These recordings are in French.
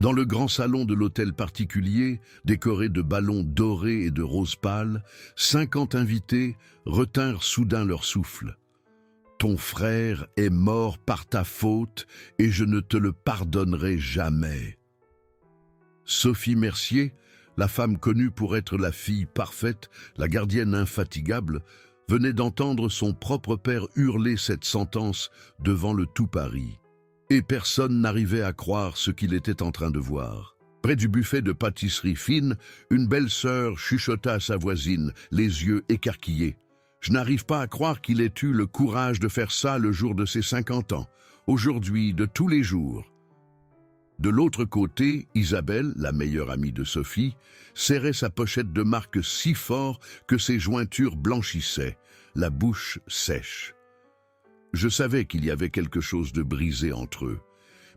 Dans le grand salon de l'hôtel particulier, décoré de ballons dorés et de roses pâles, 50 invités retinrent soudain leur souffle. « Ton frère est mort par ta faute et je ne te le pardonnerai jamais. » Sophie Mercier, la femme connue pour être la fille parfaite, la gardienne infatigable, venait d'entendre son propre père hurler cette sentence devant le tout Paris. Et personne n'arrivait à croire ce qu'il était en train de voir. Près du buffet de pâtisserie fine, une belle-sœur chuchota à sa voisine, les yeux écarquillés. « Je n'arrive pas à croire qu'il ait eu le courage de faire ça le jour de ses 50 ans. Aujourd'hui, de tous les jours. » De l'autre côté, Isabelle, la meilleure amie de Sophie, serrait sa pochette de marque si fort que ses jointures blanchissaient, la bouche sèche. Je savais qu'il y avait quelque chose de brisé entre eux,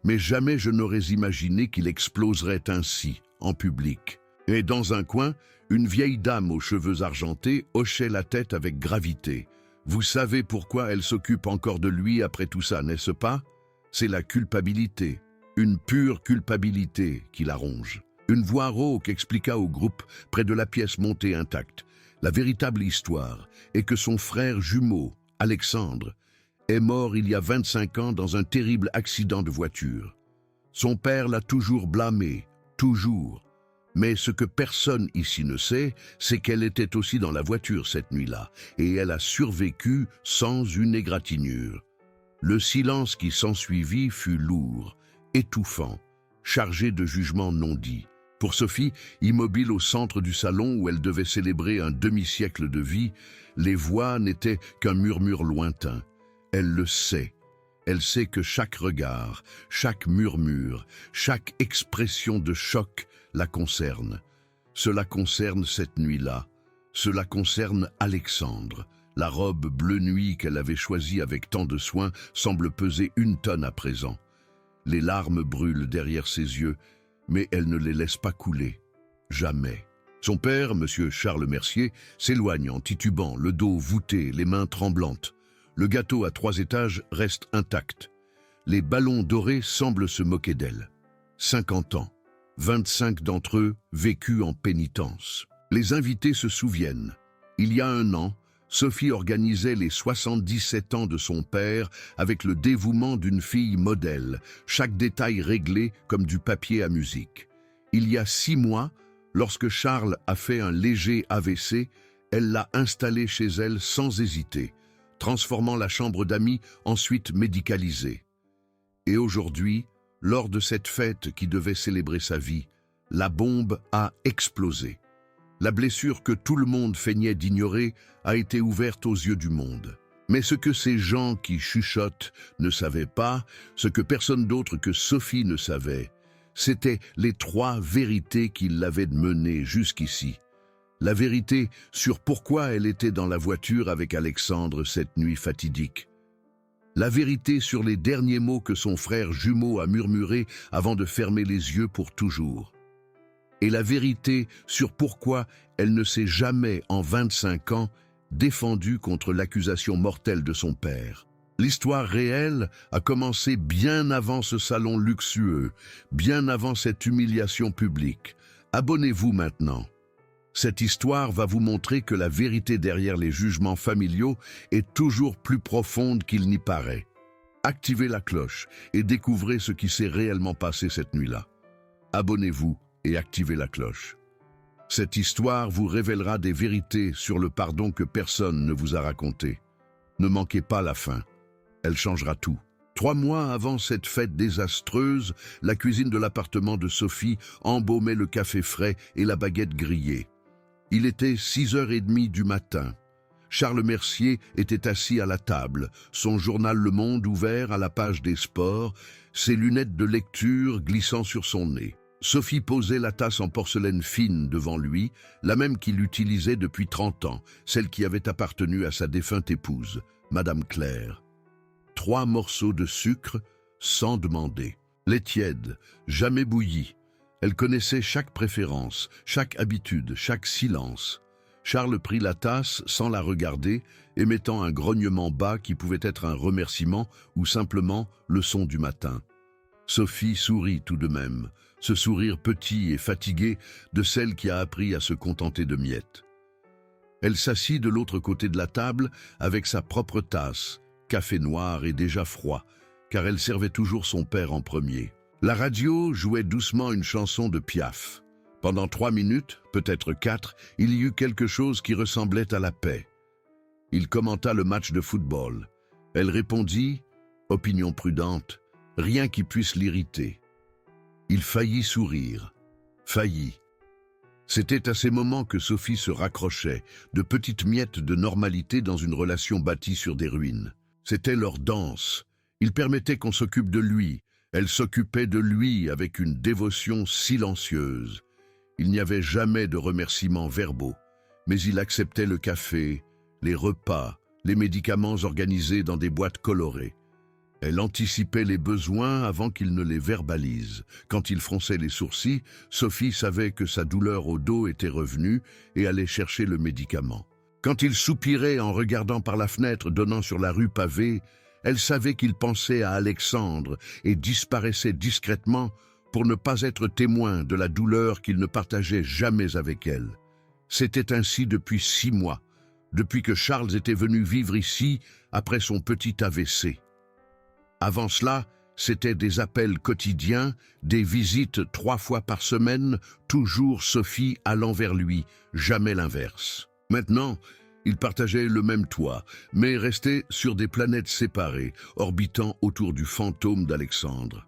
mais jamais je n'aurais imaginé qu'il exploserait ainsi, en public. Et dans un coin, une vieille dame aux cheveux argentés hochait la tête avec gravité. Vous savez pourquoi elle s'occupe encore de lui après tout ça, n'est-ce pas? C'est la culpabilité, une pure culpabilité qui la ronge. Une voix rauque expliqua au groupe, près de la pièce montée intacte, la véritable histoire est que son frère jumeau, Alexandre, est mort il y a 25 ans dans un terrible accident de voiture. Son père l'a toujours blâmé, toujours. Mais ce que personne ici ne sait, c'est qu'elle était aussi dans la voiture cette nuit-là, et elle a survécu sans une égratignure. Le silence qui s'ensuivit fut lourd, étouffant, chargé de jugements non dits. Pour Sophie, immobile au centre du salon où elle devait célébrer un demi-siècle de vie, les voix n'étaient qu'un murmure lointain. Elle le sait. Elle sait que chaque regard, chaque murmure, chaque expression de choc la concerne. Cela concerne cette nuit-là. Cela concerne Alexandre. La robe bleu nuit qu'elle avait choisie avec tant de soin semble peser 1 tonne à présent. Les larmes brûlent derrière ses yeux, mais elle ne les laisse pas couler. Jamais. Son père, M. Charles Mercier, s'éloigne en titubant, le dos voûté, les mains tremblantes. Le gâteau à 3 étages reste intact. Les ballons dorés semblent se moquer d'elle. 50 ans, 25 d'entre eux vécus en pénitence. Les invités se souviennent. Il y a 1 an, Sophie organisait les 77 ans de son père avec le dévouement d'une fille modèle, chaque détail réglé comme du papier à musique. Il y a 6 mois, lorsque Charles a fait un léger AVC, elle l'a installé chez elle sans hésiter, transformant la chambre d'amis ensuite médicalisée. Et aujourd'hui, lors de cette fête qui devait célébrer sa vie, la bombe a explosé. La blessure que tout le monde feignait d'ignorer a été ouverte aux yeux du monde. Mais ce que ces gens qui chuchotent ne savaient pas, ce que personne d'autre que Sophie ne savait, c'était les 3 vérités qui l'avaient menée jusqu'ici. La vérité sur pourquoi elle était dans la voiture avec Alexandre cette nuit fatidique. La vérité sur les derniers mots que son frère jumeau a murmurés avant de fermer les yeux pour toujours. Et la vérité sur pourquoi elle ne s'est jamais, en 25 ans, défendue contre l'accusation mortelle de son père. L'histoire réelle a commencé bien avant ce salon luxueux, bien avant cette humiliation publique. Abonnez-vous maintenant. Cette histoire va vous montrer que la vérité derrière les jugements familiaux est toujours plus profonde qu'il n'y paraît. Activez la cloche et découvrez ce qui s'est réellement passé cette nuit-là. Abonnez-vous et activez la cloche. Cette histoire vous révélera des vérités sur le pardon que personne ne vous a raconté. Ne manquez pas la fin. Elle changera tout. 3 mois avant cette fête désastreuse, la cuisine de l'appartement de Sophie embaumait le café frais et la baguette grillée. Il était 6h30 du matin. Charles Mercier était assis à la table, son journal Le Monde ouvert à la page des sports, ses lunettes de lecture glissant sur son nez. Sophie posait la tasse en porcelaine fine devant lui, la même qu'il utilisait depuis 30 ans, celle qui avait appartenu à sa défunte épouse, Madame Claire. 3 morceaux de sucre, sans demander. Lait tiède, jamais bouilli. Elle connaissait chaque préférence, chaque habitude, chaque silence. Charles prit la tasse sans la regarder, émettant un grognement bas qui pouvait être un remerciement ou simplement le son du matin. Sophie sourit tout de même, ce sourire petit et fatigué de celle qui a appris à se contenter de miettes. Elle s'assit de l'autre côté de la table avec sa propre tasse, café noir et déjà froid, car elle servait toujours son père en premier. La radio jouait doucement une chanson de Piaf. Pendant 3 minutes, peut-être 4, il y eut quelque chose qui ressemblait à la paix. Il commenta le match de football. Elle répondit, opinion prudente, rien qui puisse l'irriter. Il faillit sourire. Faillit. C'était à ces moments que Sophie se raccrochait, de petites miettes de normalité dans une relation bâtie sur des ruines. C'était leur danse. Il permettait qu'on s'occupe de lui. Elle s'occupait de lui avec une dévotion silencieuse. Il n'y avait jamais de remerciements verbaux, mais il acceptait le café, les repas, les médicaments organisés dans des boîtes colorées. Elle anticipait les besoins avant qu'il ne les verbalise. Quand il fronçait les sourcils, Sophie savait que sa douleur au dos était revenue et allait chercher le médicament. Quand il soupirait en regardant par la fenêtre donnant sur la rue pavée, elle savait qu'il pensait à Alexandre et disparaissait discrètement pour ne pas être témoin de la douleur qu'il ne partageait jamais avec elle. C'était ainsi depuis 6 mois, depuis que Charles était venu vivre ici après son petit AVC. Avant cela, c'était des appels quotidiens, des visites 3 fois par semaine, toujours Sophie allant vers lui, jamais l'inverse. Maintenant, ils partageaient le même toit, mais restaient sur des planètes séparées, orbitant autour du fantôme d'Alexandre.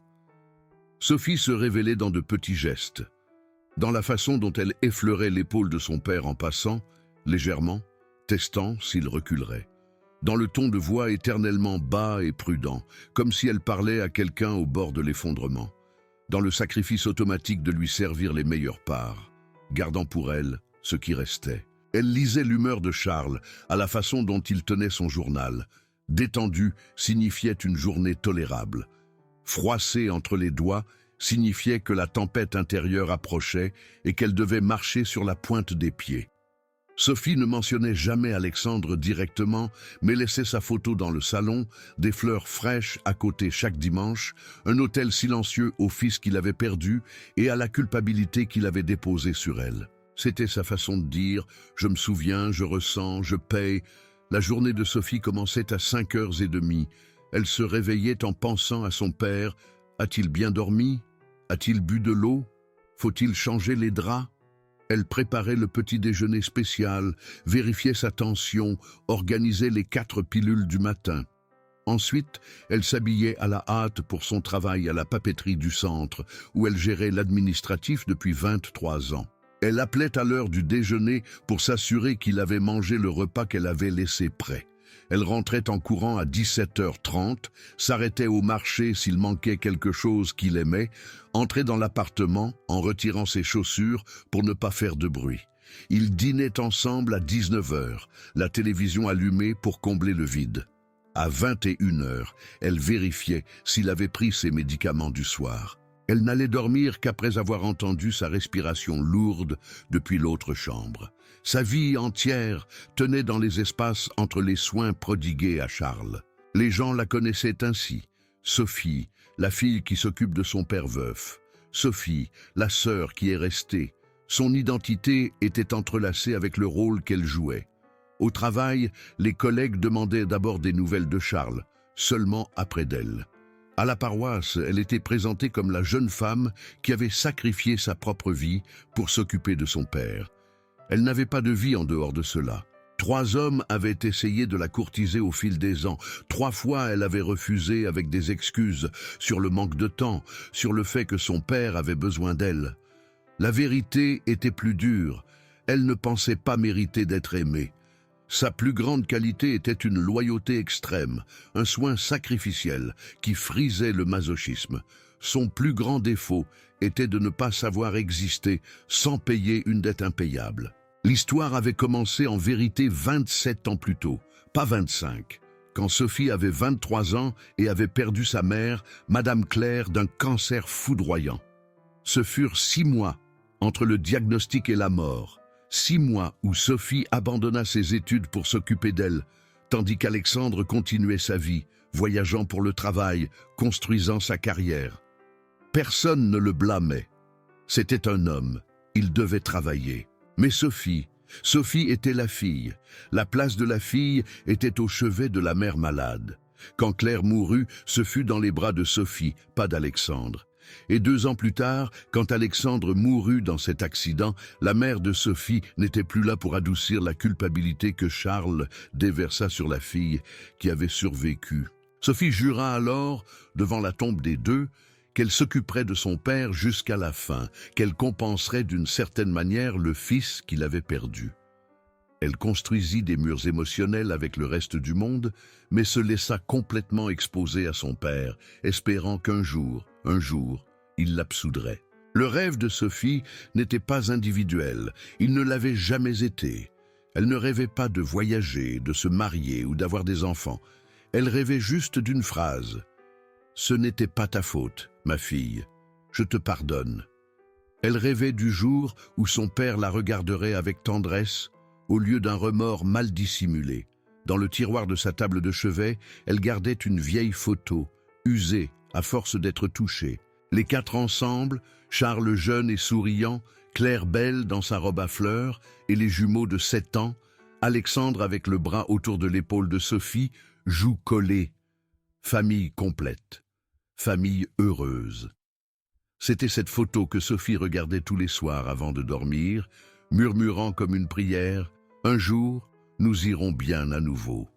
Sophie se révélait dans de petits gestes, dans la façon dont elle effleurait l'épaule de son père en passant, légèrement, testant s'il reculerait. Dans le ton de voix éternellement bas et prudent, comme si elle parlait à quelqu'un au bord de l'effondrement, dans le sacrifice automatique de lui servir les meilleures parts, gardant pour elle ce qui restait. Elle lisait l'humeur de Charles, à la façon dont il tenait son journal. Détendu signifiait une journée tolérable. Froissé entre les doigts signifiait que la tempête intérieure approchait et qu'elle devait marcher sur la pointe des pieds. Sophie ne mentionnait jamais Alexandre directement, mais laissait sa photo dans le salon, des fleurs fraîches à côté chaque dimanche, un autel silencieux au fils qu'il avait perdu et à la culpabilité qu'il avait déposée sur elle. C'était sa façon de dire « je me souviens, je ressens, je paye ». La journée de Sophie commençait à 5h30. Elle se réveillait en pensant à son père. A-t-il bien dormi? A-t-il bu de l'eau? Faut-il changer les draps? Elle préparait le petit déjeuner spécial, vérifiait sa tension, organisait les 4 pilules du matin. Ensuite, elle s'habillait à la hâte pour son travail à la papeterie du centre, où elle gérait l'administratif depuis 23 ans. Elle appelait à l'heure du déjeuner pour s'assurer qu'il avait mangé le repas qu'elle avait laissé prêt. Elle rentrait en courant à 17h30, s'arrêtait au marché s'il manquait quelque chose qu'il aimait, entrait dans l'appartement en retirant ses chaussures pour ne pas faire de bruit. Ils dînaient ensemble à 19h, la télévision allumée pour combler le vide. À 21h, elle vérifiait s'il avait pris ses médicaments du soir. Elle n'allait dormir qu'après avoir entendu sa respiration lourde depuis l'autre chambre. Sa vie entière tenait dans les espaces entre les soins prodigués à Charles. Les gens la connaissaient ainsi. Sophie, la fille qui s'occupe de son père veuf. Sophie, la sœur qui est restée. Son identité était entrelacée avec le rôle qu'elle jouait. Au travail, les collègues demandaient d'abord des nouvelles de Charles, seulement après d'elle. À la paroisse, elle était présentée comme la jeune femme qui avait sacrifié sa propre vie pour s'occuper de son père. Elle n'avait pas de vie en dehors de cela. 3 hommes avaient essayé de la courtiser au fil des ans. 3 fois, elle avait refusé avec des excuses sur le manque de temps, sur le fait que son père avait besoin d'elle. La vérité était plus dure. Elle ne pensait pas mériter d'être aimée. Sa plus grande qualité était une loyauté extrême, un soin sacrificiel qui frisait le masochisme. Son plus grand défaut était de ne pas savoir exister sans payer une dette impayable. L'histoire avait commencé en vérité 27 ans plus tôt, pas 25, quand Sophie avait 23 ans et avait perdu sa mère, Madame Claire, d'un cancer foudroyant. Ce furent 6 mois entre le diagnostic et la mort. 6 mois où Sophie abandonna ses études pour s'occuper d'elle, tandis qu'Alexandre continuait sa vie, voyageant pour le travail, construisant sa carrière. Personne ne le blâmait. C'était un homme, il devait travailler. Mais Sophie était la fille. La place de la fille était au chevet de la mère malade. Quand Claire mourut, ce fut dans les bras de Sophie, pas d'Alexandre. Et 2 ans plus tard, quand Alexandre mourut dans cet accident, la mère de Sophie n'était plus là pour adoucir la culpabilité que Charles déversa sur la fille qui avait survécu. Sophie jura alors, devant la tombe des deux, qu'elle s'occuperait de son père jusqu'à la fin, qu'elle compenserait d'une certaine manière le fils qu'il avait perdu. Elle construisit des murs émotionnels avec le reste du monde, mais se laissa complètement exposer à son père, espérant qu'un jour, il l'absoudrait. Le rêve de Sophie n'était pas individuel, il ne l'avait jamais été. Elle ne rêvait pas de voyager, de se marier ou d'avoir des enfants. Elle rêvait juste d'une phrase. « Ce n'était pas ta faute, ma fille, je te pardonne. » Elle rêvait du jour où son père la regarderait avec tendresse, au lieu d'un remords mal dissimulé. Dans le tiroir de sa table de chevet, elle gardait une vieille photo, usée à force d'être touchée. Les 4 ensemble, Charles jeune et souriant, Claire belle dans sa robe à fleurs, et les jumeaux de 7 ans, Alexandre avec le bras autour de l'épaule de Sophie, joues collées. Famille complète, famille heureuse. C'était cette photo que Sophie regardait tous les soirs avant de dormir, murmurant comme une prière, « Un jour, nous irons bien à nouveau ».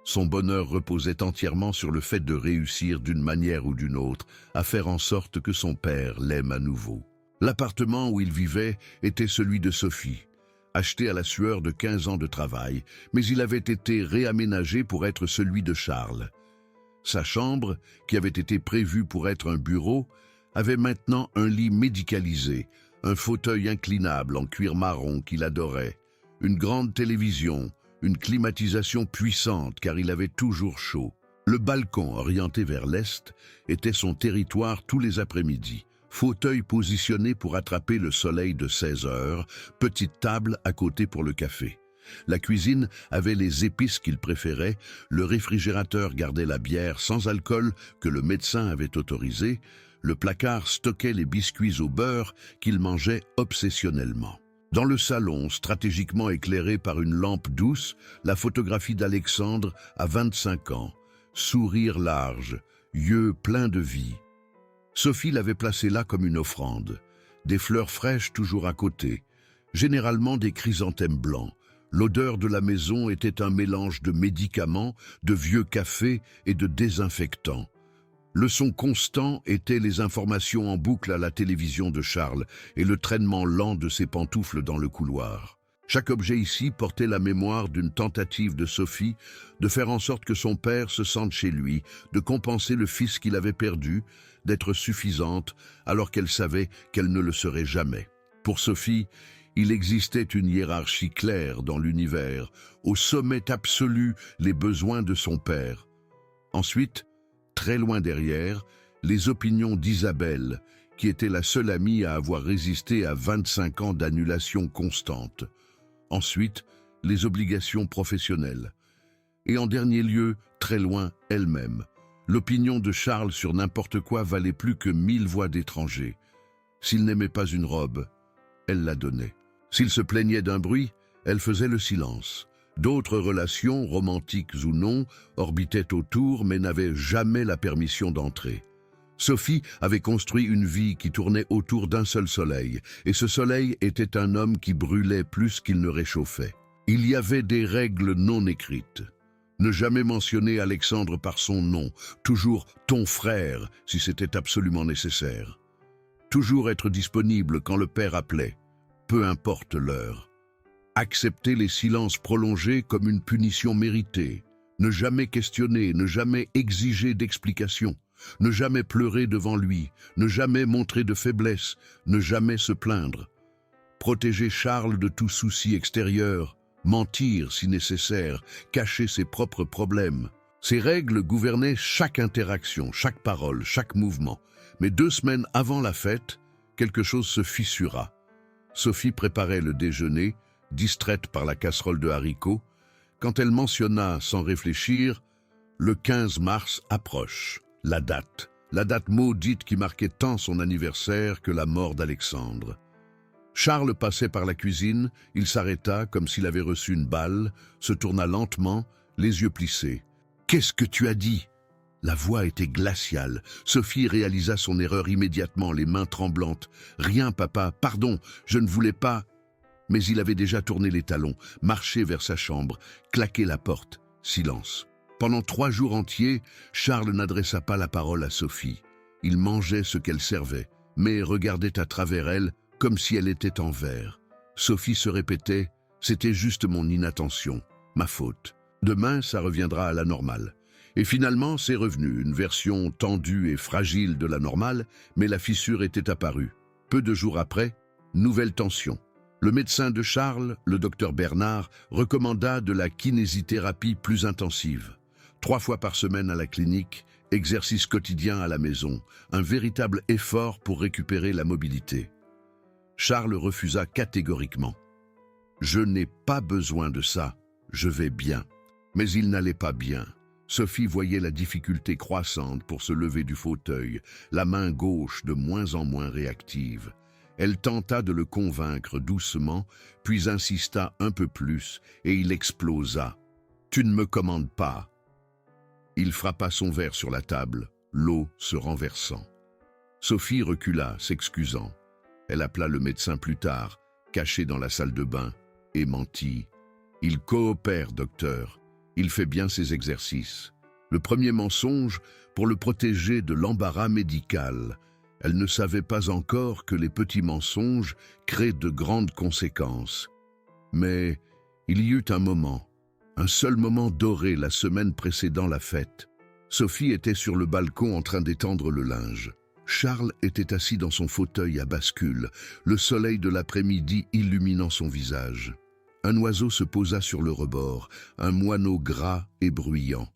Son bonheur reposait entièrement sur le fait de réussir d'une manière ou d'une autre à faire en sorte que son père l'aime à nouveau. L'appartement où il vivait était celui de Sophie, acheté à la sueur de 15 ans de travail, mais il avait été réaménagé pour être celui de Charles. Sa chambre, qui avait été prévue pour être un bureau, avait maintenant un lit médicalisé, un fauteuil inclinable en cuir marron qu'il adorait, une grande télévision, une climatisation puissante car il avait toujours chaud. Le balcon, orienté vers l'est, était son territoire tous les après-midi. Fauteuil positionné pour attraper le soleil de 16 heures, petite table à côté pour le café. La cuisine avait les épices qu'il préférait, le réfrigérateur gardait la bière sans alcool que le médecin avait autorisée, le placard stockait les biscuits au beurre qu'il mangeait obsessionnellement. Dans le salon, stratégiquement éclairé par une lampe douce, la photographie d'Alexandre à 25 ans, sourire large, yeux pleins de vie. Sophie l'avait placé là comme une offrande, des fleurs fraîches toujours à côté, généralement des chrysanthèmes blancs. L'odeur de la maison était un mélange de médicaments, de vieux cafés et de désinfectants. Le son constant était les informations en boucle à la télévision de Charles et le traînement lent de ses pantoufles dans le couloir. Chaque objet ici portait la mémoire d'une tentative de Sophie de faire en sorte que son père se sente chez lui, de compenser le fils qu'il avait perdu, d'être suffisante alors qu'elle savait qu'elle ne le serait jamais. Pour Sophie, il existait une hiérarchie claire dans l'univers, au sommet absolu les besoins de son père. Ensuite, très loin derrière, les opinions d'Isabelle, qui était la seule amie à avoir résisté à 25 ans d'annulation constante. Ensuite, les obligations professionnelles. Et en dernier lieu, très loin, elle-même. L'opinion de Charles sur n'importe quoi valait plus que 1000 voix d'étrangers. S'il n'aimait pas une robe, elle la donnait. S'il se plaignait d'un bruit, elle faisait le silence. D'autres relations, romantiques ou non, orbitaient autour mais n'avaient jamais la permission d'entrer. Sophie avait construit une vie qui tournait autour d'un seul soleil, et ce soleil était un homme qui brûlait plus qu'il ne réchauffait. Il y avait des règles non écrites. Ne jamais mentionner Alexandre par son nom, toujours « ton frère » si c'était absolument nécessaire. Toujours être disponible quand le père appelait, peu importe l'heure. Accepter les silences prolongés comme une punition méritée. Ne jamais questionner, ne jamais exiger d'explications. Ne jamais pleurer devant lui, ne jamais montrer de faiblesse, ne jamais se plaindre. Protéger Charles de tout souci extérieur, mentir si nécessaire, cacher ses propres problèmes. Ces règles gouvernaient chaque interaction, chaque parole, chaque mouvement. Mais 2 semaines avant la fête, quelque chose se fissura. Sophie préparait le déjeuner, distraite par la casserole de haricots, quand elle mentionna sans réfléchir « Le 15 mars approche ». La date, la date maudite qui marquait tant son anniversaire que la mort d'Alexandre. Charles passait par la cuisine, il s'arrêta comme s'il avait reçu une balle, se tourna lentement, les yeux plissés. « Qu'est-ce que tu as dit ?» La voix était glaciale. Sophie réalisa son erreur immédiatement, les mains tremblantes. « Rien, papa, pardon, je ne voulais pas… » Mais il avait déjà tourné les talons, marché vers sa chambre, claqué la porte. Silence. Pendant 3 jours entiers, Charles n'adressa pas la parole à Sophie. Il mangeait ce qu'elle servait, mais regardait à travers elle comme si elle était en verre. Sophie se répétait « C'était juste mon inattention, ma faute. Demain, ça reviendra à la normale. » Et finalement, c'est revenu, une version tendue et fragile de la normale, mais la fissure était apparue. Peu de jours après, nouvelle tension. Le médecin de Charles, le docteur Bernard, recommanda de la kinésithérapie plus intensive. 3 fois par semaine à la clinique, exercice quotidien à la maison, un véritable effort pour récupérer la mobilité. Charles refusa catégoriquement. « Je n'ai pas besoin de ça, je vais bien. » Mais il n'allait pas bien. Sophie voyait la difficulté croissante pour se lever du fauteuil, la main gauche de moins en moins réactive. Elle tenta de le convaincre doucement, puis insista un peu plus, et il explosa. « Tu ne me commandes pas !» Il frappa son verre sur la table, l'eau se renversant. Sophie recula, s'excusant. Elle appela le médecin plus tard, caché dans la salle de bain, et mentit. « Il coopère, docteur. Il fait bien ses exercices. » Le premier mensonge pour le protéger de l'embarras médical. Elle ne savait pas encore que les petits mensonges créent de grandes conséquences. Mais il y eut un seul moment doré la semaine précédant la fête. Sophie était sur le balcon en train d'étendre le linge. Charles était assis dans son fauteuil à bascule, le soleil de l'après-midi illuminant son visage. Un oiseau se posa sur le rebord, un moineau gras et bruyant.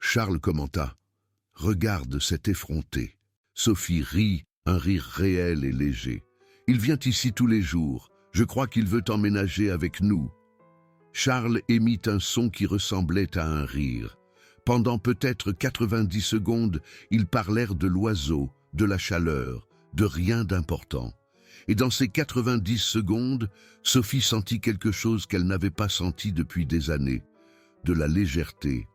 Charles commenta « Regarde cet effronté ». Sophie rit, un rire réel et léger. « Il vient ici tous les jours. Je crois qu'il veut emménager avec nous. » Charles émit un son qui ressemblait à un rire. Pendant peut-être 90 secondes, ils parlèrent de l'oiseau, de la chaleur, de rien d'important. Et dans ces 90 secondes, Sophie sentit quelque chose qu'elle n'avait pas senti depuis des années, de la légèreté.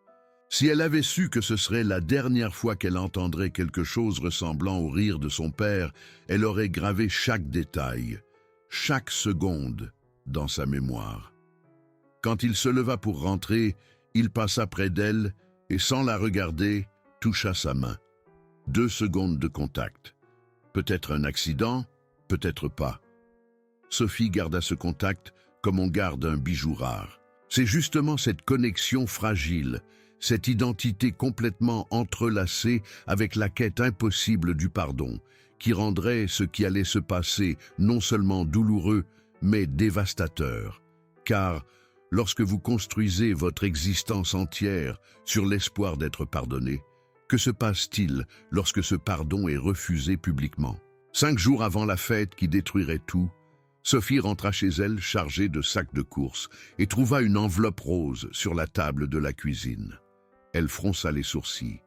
Si elle avait su que ce serait la dernière fois qu'elle entendrait quelque chose ressemblant au rire de son père, elle aurait gravé chaque détail, chaque seconde, dans sa mémoire. Quand il se leva pour rentrer, il passa près d'elle et, sans la regarder, toucha sa main. 2 secondes de contact. Peut-être un accident, peut-être pas. Sophie garda ce contact comme on garde un bijou rare. C'est justement cette connexion fragile, cette identité complètement entrelacée avec la quête impossible du pardon, qui rendrait ce qui allait se passer non seulement douloureux, mais dévastateur. Car lorsque vous construisez votre existence entière sur l'espoir d'être pardonné, que se passe-t-il lorsque ce pardon est refusé publiquement? 5 jours avant la fête qui détruirait tout, Sophie rentra chez elle chargée de sacs de courses et trouva une enveloppe rose sur la table de la cuisine. Elle fronça les sourcils.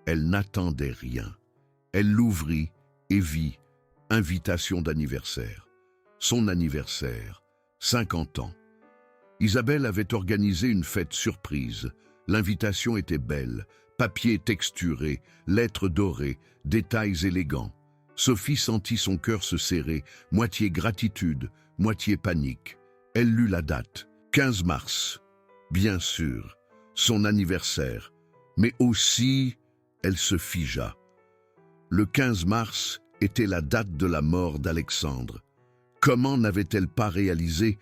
Elle n'attendait rien. Elle l'ouvrit et vit « Invitation d'anniversaire ». Son anniversaire, 50 ans. Isabelle avait organisé une fête surprise. L'invitation était belle, papier texturé, lettres dorées, détails élégants. Sophie sentit son cœur se serrer, moitié gratitude, moitié panique. Elle lut la date, 15 mars. Bien sûr, son anniversaire. Mais aussi, elle se figea. Le 15 mars était la date de la mort d'Alexandre. Comment n'avait-elle pas réalisé?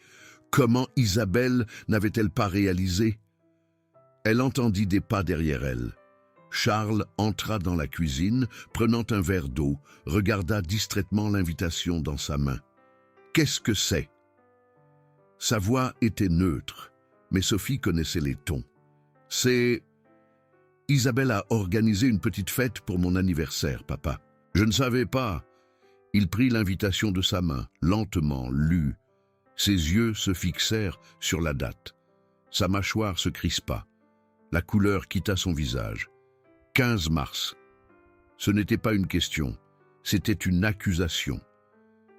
Comment Isabelle n'avait-elle pas réalisé? Elle entendit des pas derrière elle. Charles entra dans la cuisine, prenant un verre d'eau, regarda distraitement l'invitation dans sa main. Qu'est-ce que c'est? Sa voix était neutre, mais Sophie connaissait les tons. C'est... Isabelle a organisé une petite fête pour mon anniversaire, papa. Je ne savais pas. Il prit l'invitation de sa main, lentement, lut. Ses yeux se fixèrent sur la date. Sa mâchoire se crispa. La couleur quitta son visage. 15 mars. Ce n'était pas une question, c'était une accusation.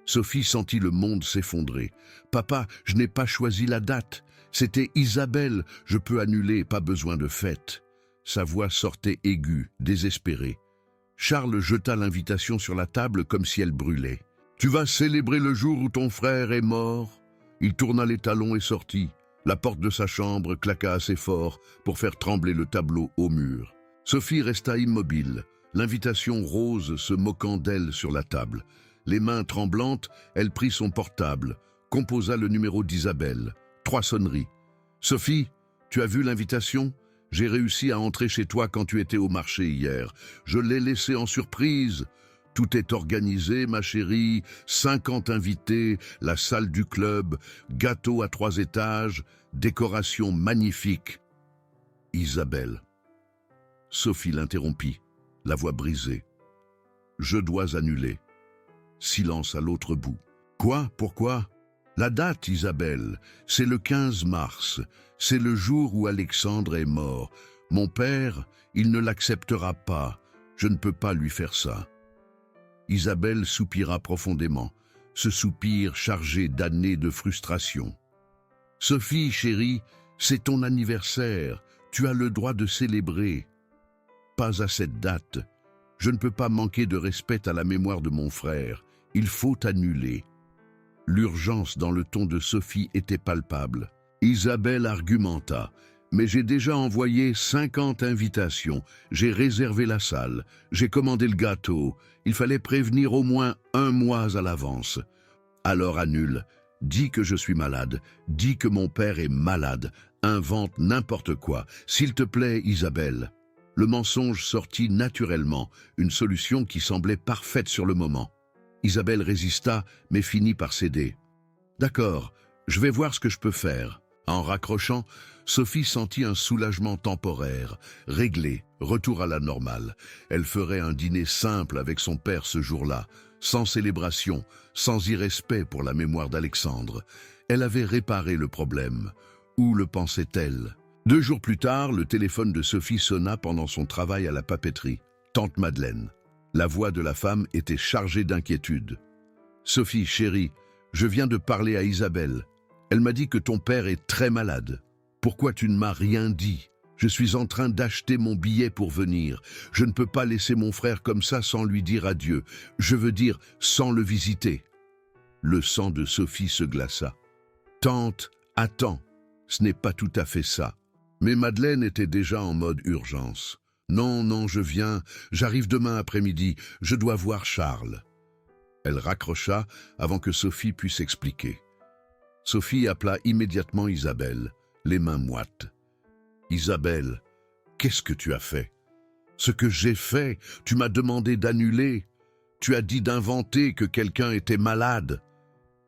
Sophie sentit le monde s'effondrer. « Papa, je n'ai pas choisi la date. C'était Isabelle, je peux annuler, pas besoin de fête. » Sa voix sortait aiguë, désespérée. Charles jeta l'invitation sur la table comme si elle brûlait. « Tu vas célébrer le jour où ton frère est mort ?» Il tourna les talons et sortit. La porte de sa chambre claqua assez fort pour faire trembler le tableau au mur. Sophie resta immobile, l'invitation rose se moquant d'elle sur la table. Les mains tremblantes, elle prit son portable, composa le numéro d'Isabelle. 3 sonneries. « Sophie, tu as vu l'invitation ? J'ai réussi à entrer chez toi quand tu étais au marché hier. Je l'ai laissé en surprise. Tout est organisé, ma chérie. 50 invités, la salle du club, gâteau à 3 étages, décoration magnifique. » Isabelle. Sophie l'interrompit, la voix brisée. « Je dois annuler. » Silence à l'autre bout. « Quoi? Pourquoi? » « La date, Isabelle, c'est le 15 mars. C'est le jour où Alexandre est mort. Mon père, il ne l'acceptera pas. Je ne peux pas lui faire ça. » Isabelle soupira profondément, ce soupir chargé d'années de frustration. « Sophie, chérie, c'est ton anniversaire. Tu as le droit de célébrer. » « Pas à cette date. Je ne peux pas manquer de respect à la mémoire de mon frère. Il faut annuler. » L'urgence dans le ton de Sophie était palpable. Isabelle argumenta. « Mais j'ai déjà envoyé 50 invitations. J'ai réservé la salle. J'ai commandé le gâteau. Il fallait prévenir au moins 1 mois à l'avance. Alors annule. Dis que je suis malade. Dis que mon père est malade. Invente n'importe quoi. S'il te plaît, Isabelle. » Le mensonge sortit naturellement, une solution qui semblait parfaite sur le moment. Isabelle résista, mais finit par céder. « D'accord, je vais voir ce que je peux faire. » En raccrochant, Sophie sentit un soulagement temporaire, réglé, retour à la normale. Elle ferait un dîner simple avec son père ce jour-là, sans célébration, sans irrespect pour la mémoire d'Alexandre. Elle avait réparé le problème. Où le pensait-elle? 2 jours plus tard, le téléphone de Sophie sonna pendant son travail à la papeterie. Tante Madeleine. La voix de la femme était chargée d'inquiétude. « Sophie, chérie, je viens de parler à Isabelle. Elle m'a dit que ton père est très malade. Pourquoi tu ne m'as rien dit? Je suis en train d'acheter mon billet pour venir. Je ne peux pas laisser mon frère comme ça sans lui dire adieu. Je veux dire, sans le visiter. » Le sang de Sophie se glaça. « Tante, attends, ce n'est pas tout à fait ça. » Mais Madeleine était déjà en mode urgence. « Non, non, je viens, j'arrive demain après-midi, je dois voir Charles. » Elle raccrocha avant que Sophie puisse expliquer. Sophie appela immédiatement Isabelle, les mains moites. « Isabelle, qu'est-ce que tu as fait? »« Ce que j'ai fait, tu m'as demandé d'annuler. Tu as dit d'inventer que quelqu'un était malade.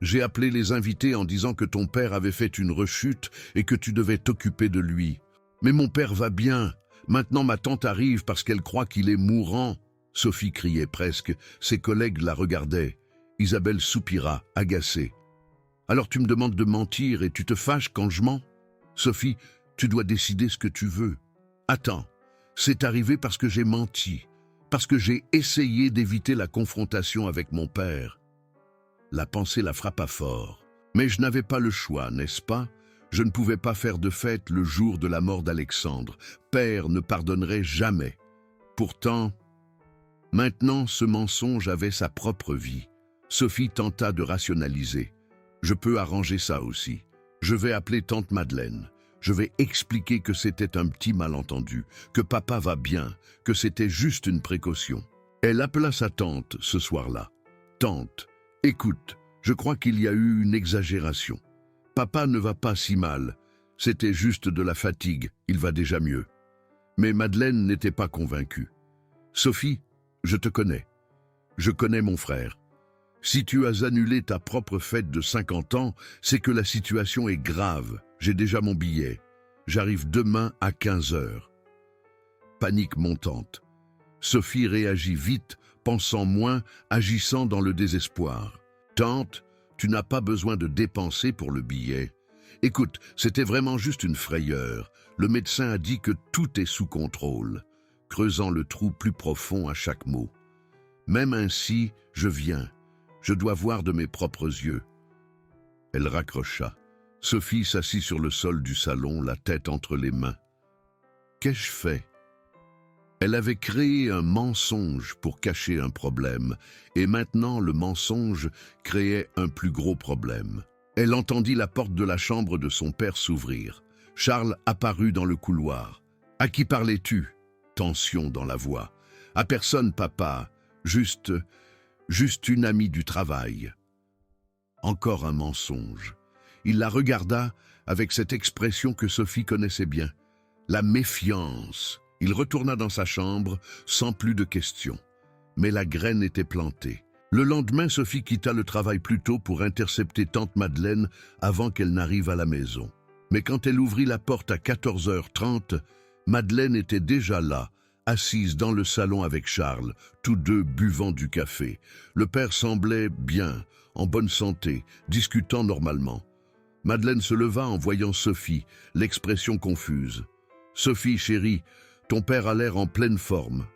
J'ai appelé les invités en disant que ton père avait fait une rechute et que tu devais t'occuper de lui. Mais mon père va bien. Maintenant ma tante arrive parce qu'elle croit qu'il est mourant. » Sophie criait presque. Ses collègues la regardaient. Isabelle soupira, agacée. « Alors tu me demandes de mentir et tu te fâches quand je mens? Sophie, tu dois décider ce que tu veux. Attends, c'est arrivé parce que j'ai menti, parce que j'ai essayé d'éviter la confrontation avec mon père. » La pensée la frappa fort. Mais je n'avais pas le choix, n'est-ce pas? Je ne pouvais pas faire de fête le jour de la mort d'Alexandre. Père ne pardonnerait jamais. Pourtant, maintenant ce mensonge avait sa propre vie. Sophie tenta de rationaliser. Je peux arranger ça aussi. Je vais appeler tante Madeleine. Je vais expliquer que c'était un petit malentendu, que papa va bien, que c'était juste une précaution. Elle appela sa tante ce soir-là. Tante, écoute, je crois qu'il y a eu une exagération. Papa ne va pas si mal. C'était juste de la fatigue, il va déjà mieux. Mais Madeleine n'était pas convaincue. Sophie, je te connais. Je connais mon frère. Si tu as annulé ta propre fête de 50 ans, c'est que la situation est grave. J'ai déjà mon billet. J'arrive demain à 15 heures. Panique montante. Sophie réagit vite, pensant moins, agissant dans le désespoir. Tante, tu n'as pas besoin de dépenser pour le billet. Écoute, c'était vraiment juste une frayeur. Le médecin a dit que tout est sous contrôle. creusant le trou plus profond à chaque mot. Même ainsi, je viens. Je dois voir de mes propres yeux. Elle raccrocha. Sophie s'assit sur le sol du salon, la tête entre les mains. Qu'ai-je fait? Elle avait créé un mensonge pour cacher un problème, et maintenant le mensonge créait un plus gros problème. Elle entendit la porte de la chambre de son père s'ouvrir. Charles apparut dans le couloir. « À qui parlais-tu » Tension dans la voix. « À personne, papa. Juste une amie du travail. » Encore un mensonge. Il la regarda avec cette expression que Sophie connaissait bien. La méfiance. Il retourna dans sa chambre sans plus de questions. Mais la graine était plantée. Le lendemain, Sophie quitta le travail plus tôt pour intercepter tante Madeleine avant qu'elle n'arrive à la maison. Mais quand elle ouvrit la porte à 14h30, Madeleine était déjà là, assise dans le salon avec Charles, tous deux buvant du café. Le père semblait bien, en bonne santé, discutant normalement. Madeleine se leva en voyant Sophie, l'expression confuse. « Sophie, chérie, ton père a l'air en pleine forme.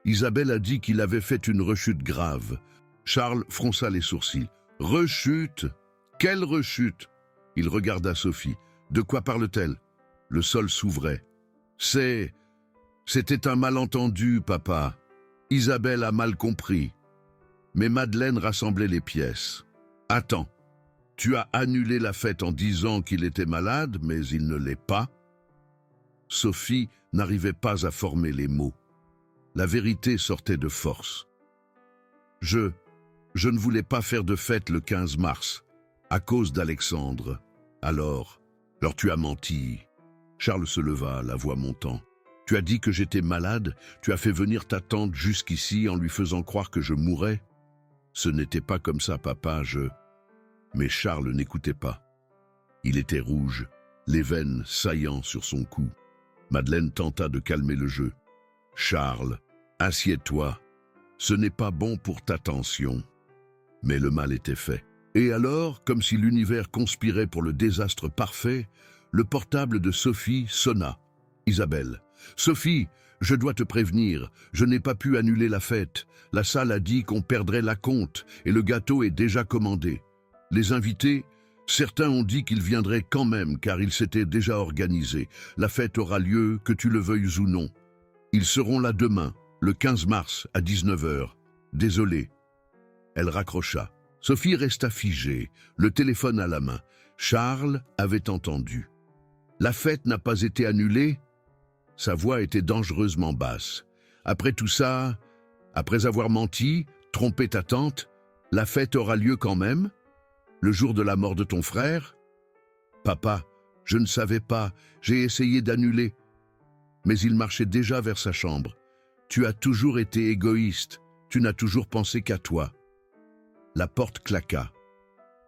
Isabelle a dit qu'il avait fait une rechute grave. » Charles fronça les sourcils. « Rechute? Quelle rechute ?» Il regarda Sophie. « De quoi parle-t-elle » Le sol s'ouvrait. « C'était un malentendu, papa. Isabelle a mal compris. » Mais Madeleine rassemblait les pièces. « Attends, tu as annulé la fête en disant qu'il était malade, mais il ne l'est pas ?» Sophie n'arrivait pas à former les mots. La vérité sortait de force. « Je ne voulais pas faire de fête le 15 mars, à cause d'Alexandre. Alors tu as menti. » Charles se leva, la voix montant. « Tu as dit que j'étais malade, tu as fait venir ta tante jusqu'ici en lui faisant croire que je mourrais. » « Ce n'était pas comme ça, papa, Mais Charles n'écoutait pas. Il était rouge, les veines saillant sur son cou. Madeleine tenta de calmer le jeu. « Charles, assieds-toi. Ce n'est pas bon pour ta tension. » Mais le mal était fait. Et alors, comme si l'univers conspirait pour le désastre parfait, le portable de Sophie sonna. Isabelle. « Sophie, je dois te prévenir, je n'ai pas pu annuler la fête. La salle a dit qu'on perdrait l'acompte et le gâteau est déjà commandé. Les invités, certains ont dit qu'ils viendraient quand même car ils s'étaient déjà organisés. La fête aura lieu, que tu le veuilles ou non. Ils seront là demain, le 15 mars, à 19h. Désolé. » Elle raccrocha. Sophie resta figée, le téléphone à la main. Charles avait entendu. « La fête n'a pas été annulée ?» Sa voix était dangereusement basse. « Après tout ça, après avoir menti, trompé ta tante, la fête aura lieu quand même? Le jour de la mort de ton frère? » « Papa, je ne savais pas, j'ai essayé d'annuler. » Mais il marchait déjà vers sa chambre. « Tu as toujours été égoïste, tu n'as toujours pensé qu'à toi. » La porte claqua.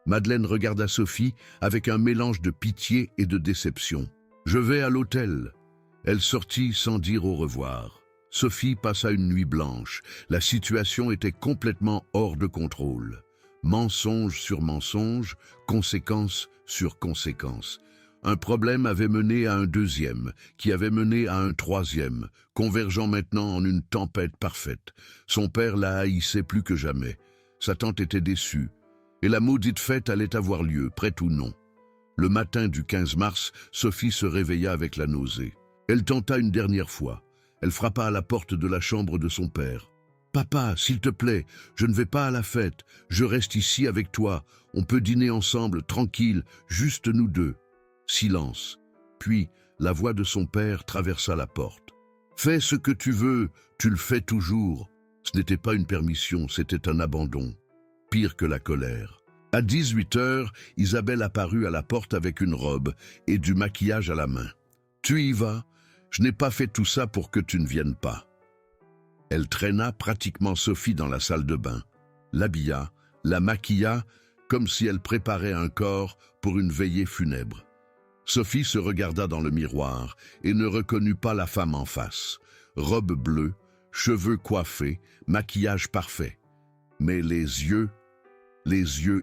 Madeleine regarda Sophie avec un mélange de pitié et de déception. « Je vais à l'hôtel. » Elle sortit sans dire au revoir. Sophie passa une nuit blanche. La situation était complètement hors de contrôle. Mensonge sur mensonge, conséquence sur conséquence. Un problème avait mené à un deuxième, qui avait mené à un troisième, convergeant maintenant en une tempête parfaite. Son père la haïssait plus que jamais. Sa tante était déçue. Et la maudite fête allait avoir lieu, prête ou non. Le matin du 15 mars, Sophie se réveilla avec la nausée. Elle tenta une dernière fois. Elle frappa à la porte de la chambre de son père. « Papa, s'il te plaît, je ne vais pas à la fête. Je reste ici avec toi. On peut dîner ensemble, tranquille, juste nous deux. » Silence. Puis, la voix de son père traversa la porte. « Fais ce que tu veux, tu le fais toujours. » Ce n'était pas une permission, c'était un abandon. Pire que la colère. À 18h, Isabelle apparut à la porte avec une robe et du maquillage à la main. « Tu y vas? Je n'ai pas fait tout ça pour que tu ne viennes pas. » Elle traîna pratiquement Sophie dans la salle de bain, l'habilla, la maquilla, comme si elle préparait un corps pour une veillée funèbre. Sophie se regarda dans le miroir et ne reconnut pas la femme en face. Robe bleue, cheveux coiffés, maquillage parfait. Mais les yeux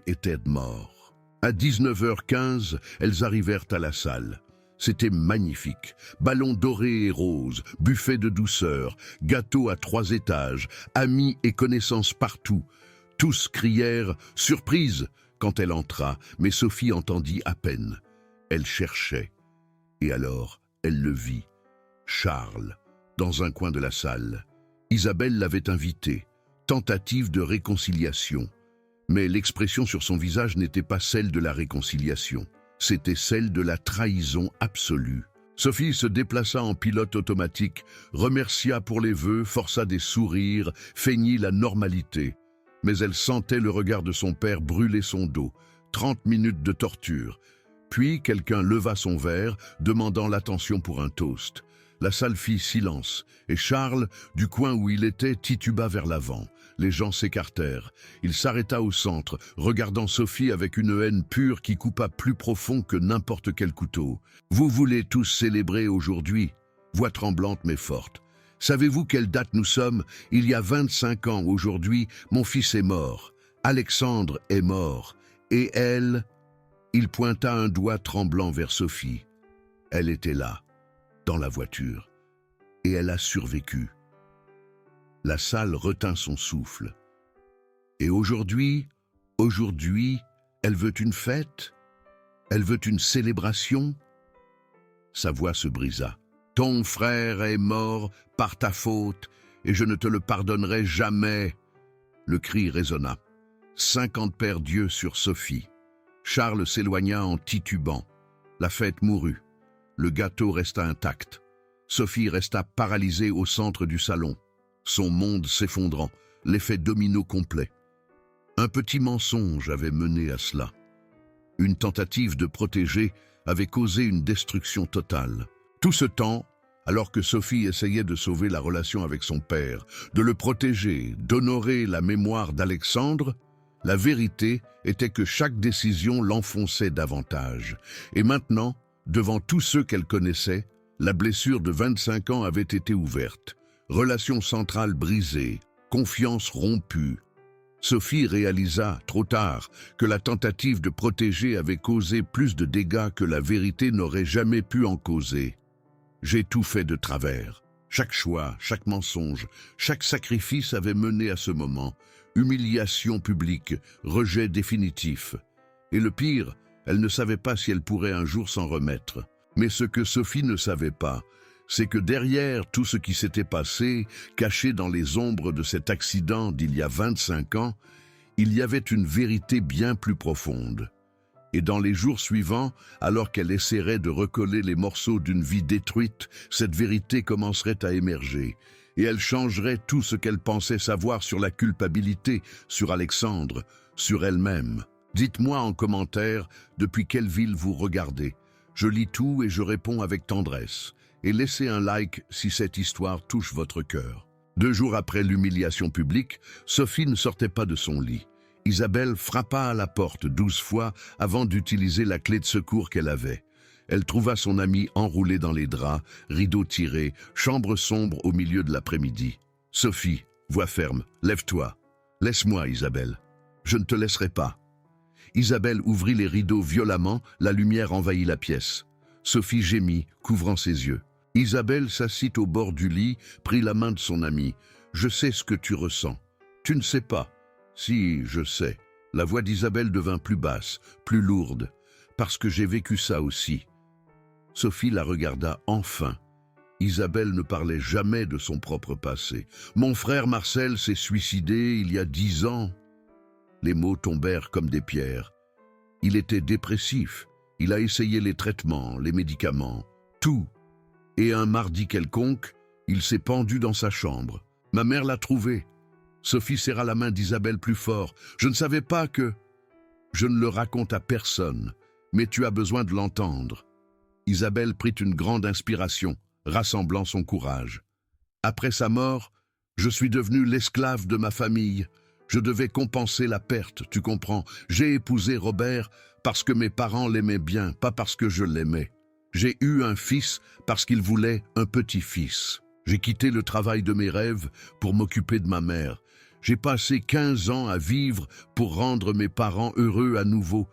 étaient morts. À 19h15, elles arrivèrent à la salle. C'était magnifique. Ballons dorés et roses, buffet de douceur, gâteaux à 3 étages, amis et connaissances partout. Tous crièrent « Surprise !» quand elle entra, mais Sophie entendit à peine. Elle cherchait. Et alors, elle le vit. Charles, dans un coin de la salle. Isabelle l'avait invité. Tentative de réconciliation. Mais l'expression sur son visage n'était pas celle de la réconciliation. C'était celle de la trahison absolue. Sophie se déplaça en pilote automatique, remercia pour les vœux, força des sourires, feignit la normalité. Mais elle sentait le regard de son père brûler son dos. 30 minutes de torture. Puis quelqu'un leva son verre, demandant l'attention pour un toast. La salle fit silence, et Charles, du coin où il était, tituba vers l'avant. Les gens s'écartèrent. Il s'arrêta au centre, regardant Sophie avec une haine pure qui coupa plus profond que n'importe quel couteau. « Vous voulez tous célébrer aujourd'hui ?» Voix tremblante mais forte. « Savez-vous quelle date nous sommes? Il y a 25 ans aujourd'hui, mon fils est mort. Alexandre est mort. Et elle... » Il pointa un doigt tremblant vers Sophie. Elle était là, dans la voiture, et elle a survécu. La salle retint son souffle. Et aujourd'hui, elle veut une fête? Elle veut une célébration? Sa voix se brisa. Ton frère est mort par ta faute, et je ne te le pardonnerai jamais. Le cri résonna. 50 paires d'yeux sur Sophie. Charles s'éloigna en titubant. La fête mourut. Le gâteau resta intact. Sophie resta paralysée au centre du salon. Son monde s'effondrant, l'effet domino complet. Un petit mensonge avait mené à cela. Une tentative de protéger avait causé une destruction totale. Tout ce temps, alors que Sophie essayait de sauver la relation avec son père, de le protéger, d'honorer la mémoire d'Alexandre, la vérité était que chaque décision l'enfonçait davantage. Et maintenant, devant tous ceux qu'elle connaissait, la blessure de 25 ans avait été ouverte. Relation centrale brisée, confiance rompue. Sophie réalisa, trop tard, que la tentative de protéger avait causé plus de dégâts que la vérité n'aurait jamais pu en causer. J'ai tout fait de travers. Chaque choix, chaque mensonge, chaque sacrifice avait mené à ce moment. Humiliation publique, rejet définitif. Et le pire, elle ne savait pas si elle pourrait un jour s'en remettre. Mais ce que Sophie ne savait pas, c'est que derrière tout ce qui s'était passé, caché dans les ombres de cet accident d'il y a 25 ans, il y avait une vérité bien plus profonde. Et dans les jours suivants, alors qu'elle essaierait de recoller les morceaux d'une vie détruite, cette vérité commencerait à émerger. Et elle changerait tout ce qu'elle pensait savoir sur la culpabilité, sur Alexandre, sur elle-même. Dites-moi en commentaire depuis quelle ville vous regardez. Je lis tout et je réponds avec tendresse. Et laissez un like si cette histoire touche votre cœur. 2 jours après l'humiliation publique, Sophie ne sortait pas de son lit. Isabelle frappa à la porte 12 fois avant d'utiliser la clé de secours qu'elle avait. Elle trouva son amie enroulée dans les draps, rideaux tirés, chambre sombre au milieu de l'après-midi. « Sophie, voix ferme, lève-toi. Laisse-moi, Isabelle. Je ne te laisserai pas. » Isabelle ouvrit les rideaux violemment, la lumière envahit la pièce. Sophie gémit, couvrant ses yeux. Isabelle s'assit au bord du lit, prit la main de son amie. « Je sais ce que tu ressens. Tu ne sais pas. » « Si, je sais. » La voix d'Isabelle devint plus basse, plus lourde. « Parce que j'ai vécu ça aussi. » Sophie la regarda enfin. Isabelle ne parlait jamais de son propre passé. « Mon frère Marcel s'est suicidé il y a 10 ans. » Les mots tombèrent comme des pierres. Il était dépressif. Il a essayé les traitements, les médicaments, tout. Et un mardi quelconque, il s'est pendu dans sa chambre. Ma mère l'a trouvé. Sophie serra la main d'Isabelle plus fort. « Je ne savais pas que... » « Je ne le raconte à personne, mais tu as besoin de l'entendre. » Isabelle prit une grande inspiration, rassemblant son courage. « Après sa mort, je suis devenue l'esclave de ma famille. Je devais compenser la perte, tu comprends. J'ai épousé Robert parce que mes parents l'aimaient bien, pas parce que je l'aimais. J'ai eu un fils parce qu'il voulait un petit-fils. J'ai quitté le travail de mes rêves pour m'occuper de ma mère. J'ai passé 15 ans à vivre pour rendre mes parents heureux à nouveau,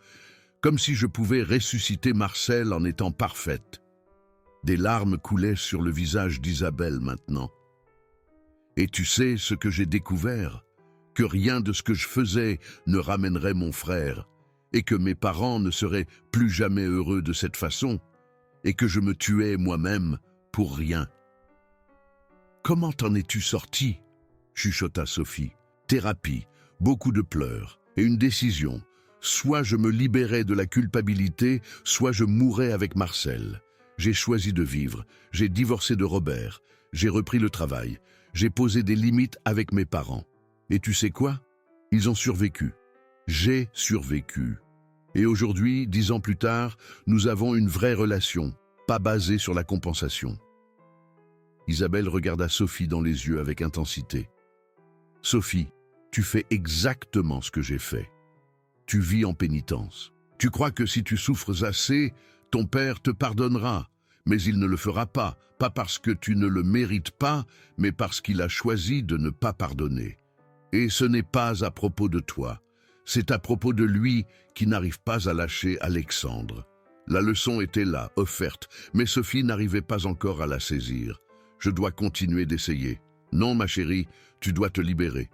comme si je pouvais ressusciter Marcel en étant parfaite. Des larmes coulaient sur le visage d'Isabelle maintenant. Et tu sais ce que j'ai découvert? Que rien de ce que je faisais ne ramènerait mon frère, et que mes parents ne seraient plus jamais heureux de cette façon, et que je me tuais moi-même pour rien. Comment t'en es-tu sorti? Chuchota Sophie. Thérapie, beaucoup de pleurs, et une décision. Soit je me libérais de la culpabilité, soit je mourrais avec Marcel. J'ai choisi de vivre, j'ai divorcé de Robert, j'ai repris le travail, j'ai posé des limites avec mes parents. Et tu sais quoi? Ils ont survécu. J'ai survécu. Et aujourd'hui, 10 ans plus tard, nous avons une vraie relation, pas basée sur la compensation. Isabelle regarda Sophie dans les yeux avec intensité. Sophie, tu fais exactement ce que j'ai fait. Tu vis en pénitence. Tu crois que si tu souffres assez, ton père te pardonnera, mais il ne le fera pas parce que tu ne le mérites pas, mais parce qu'il a choisi de ne pas pardonner. Et ce n'est pas à propos de toi, c'est à propos de lui qui n'arrive pas à lâcher Alexandre. La leçon était là, offerte, mais Sophie n'arrivait pas encore à la saisir. Je dois continuer d'essayer. Non, ma chérie, tu dois te libérer.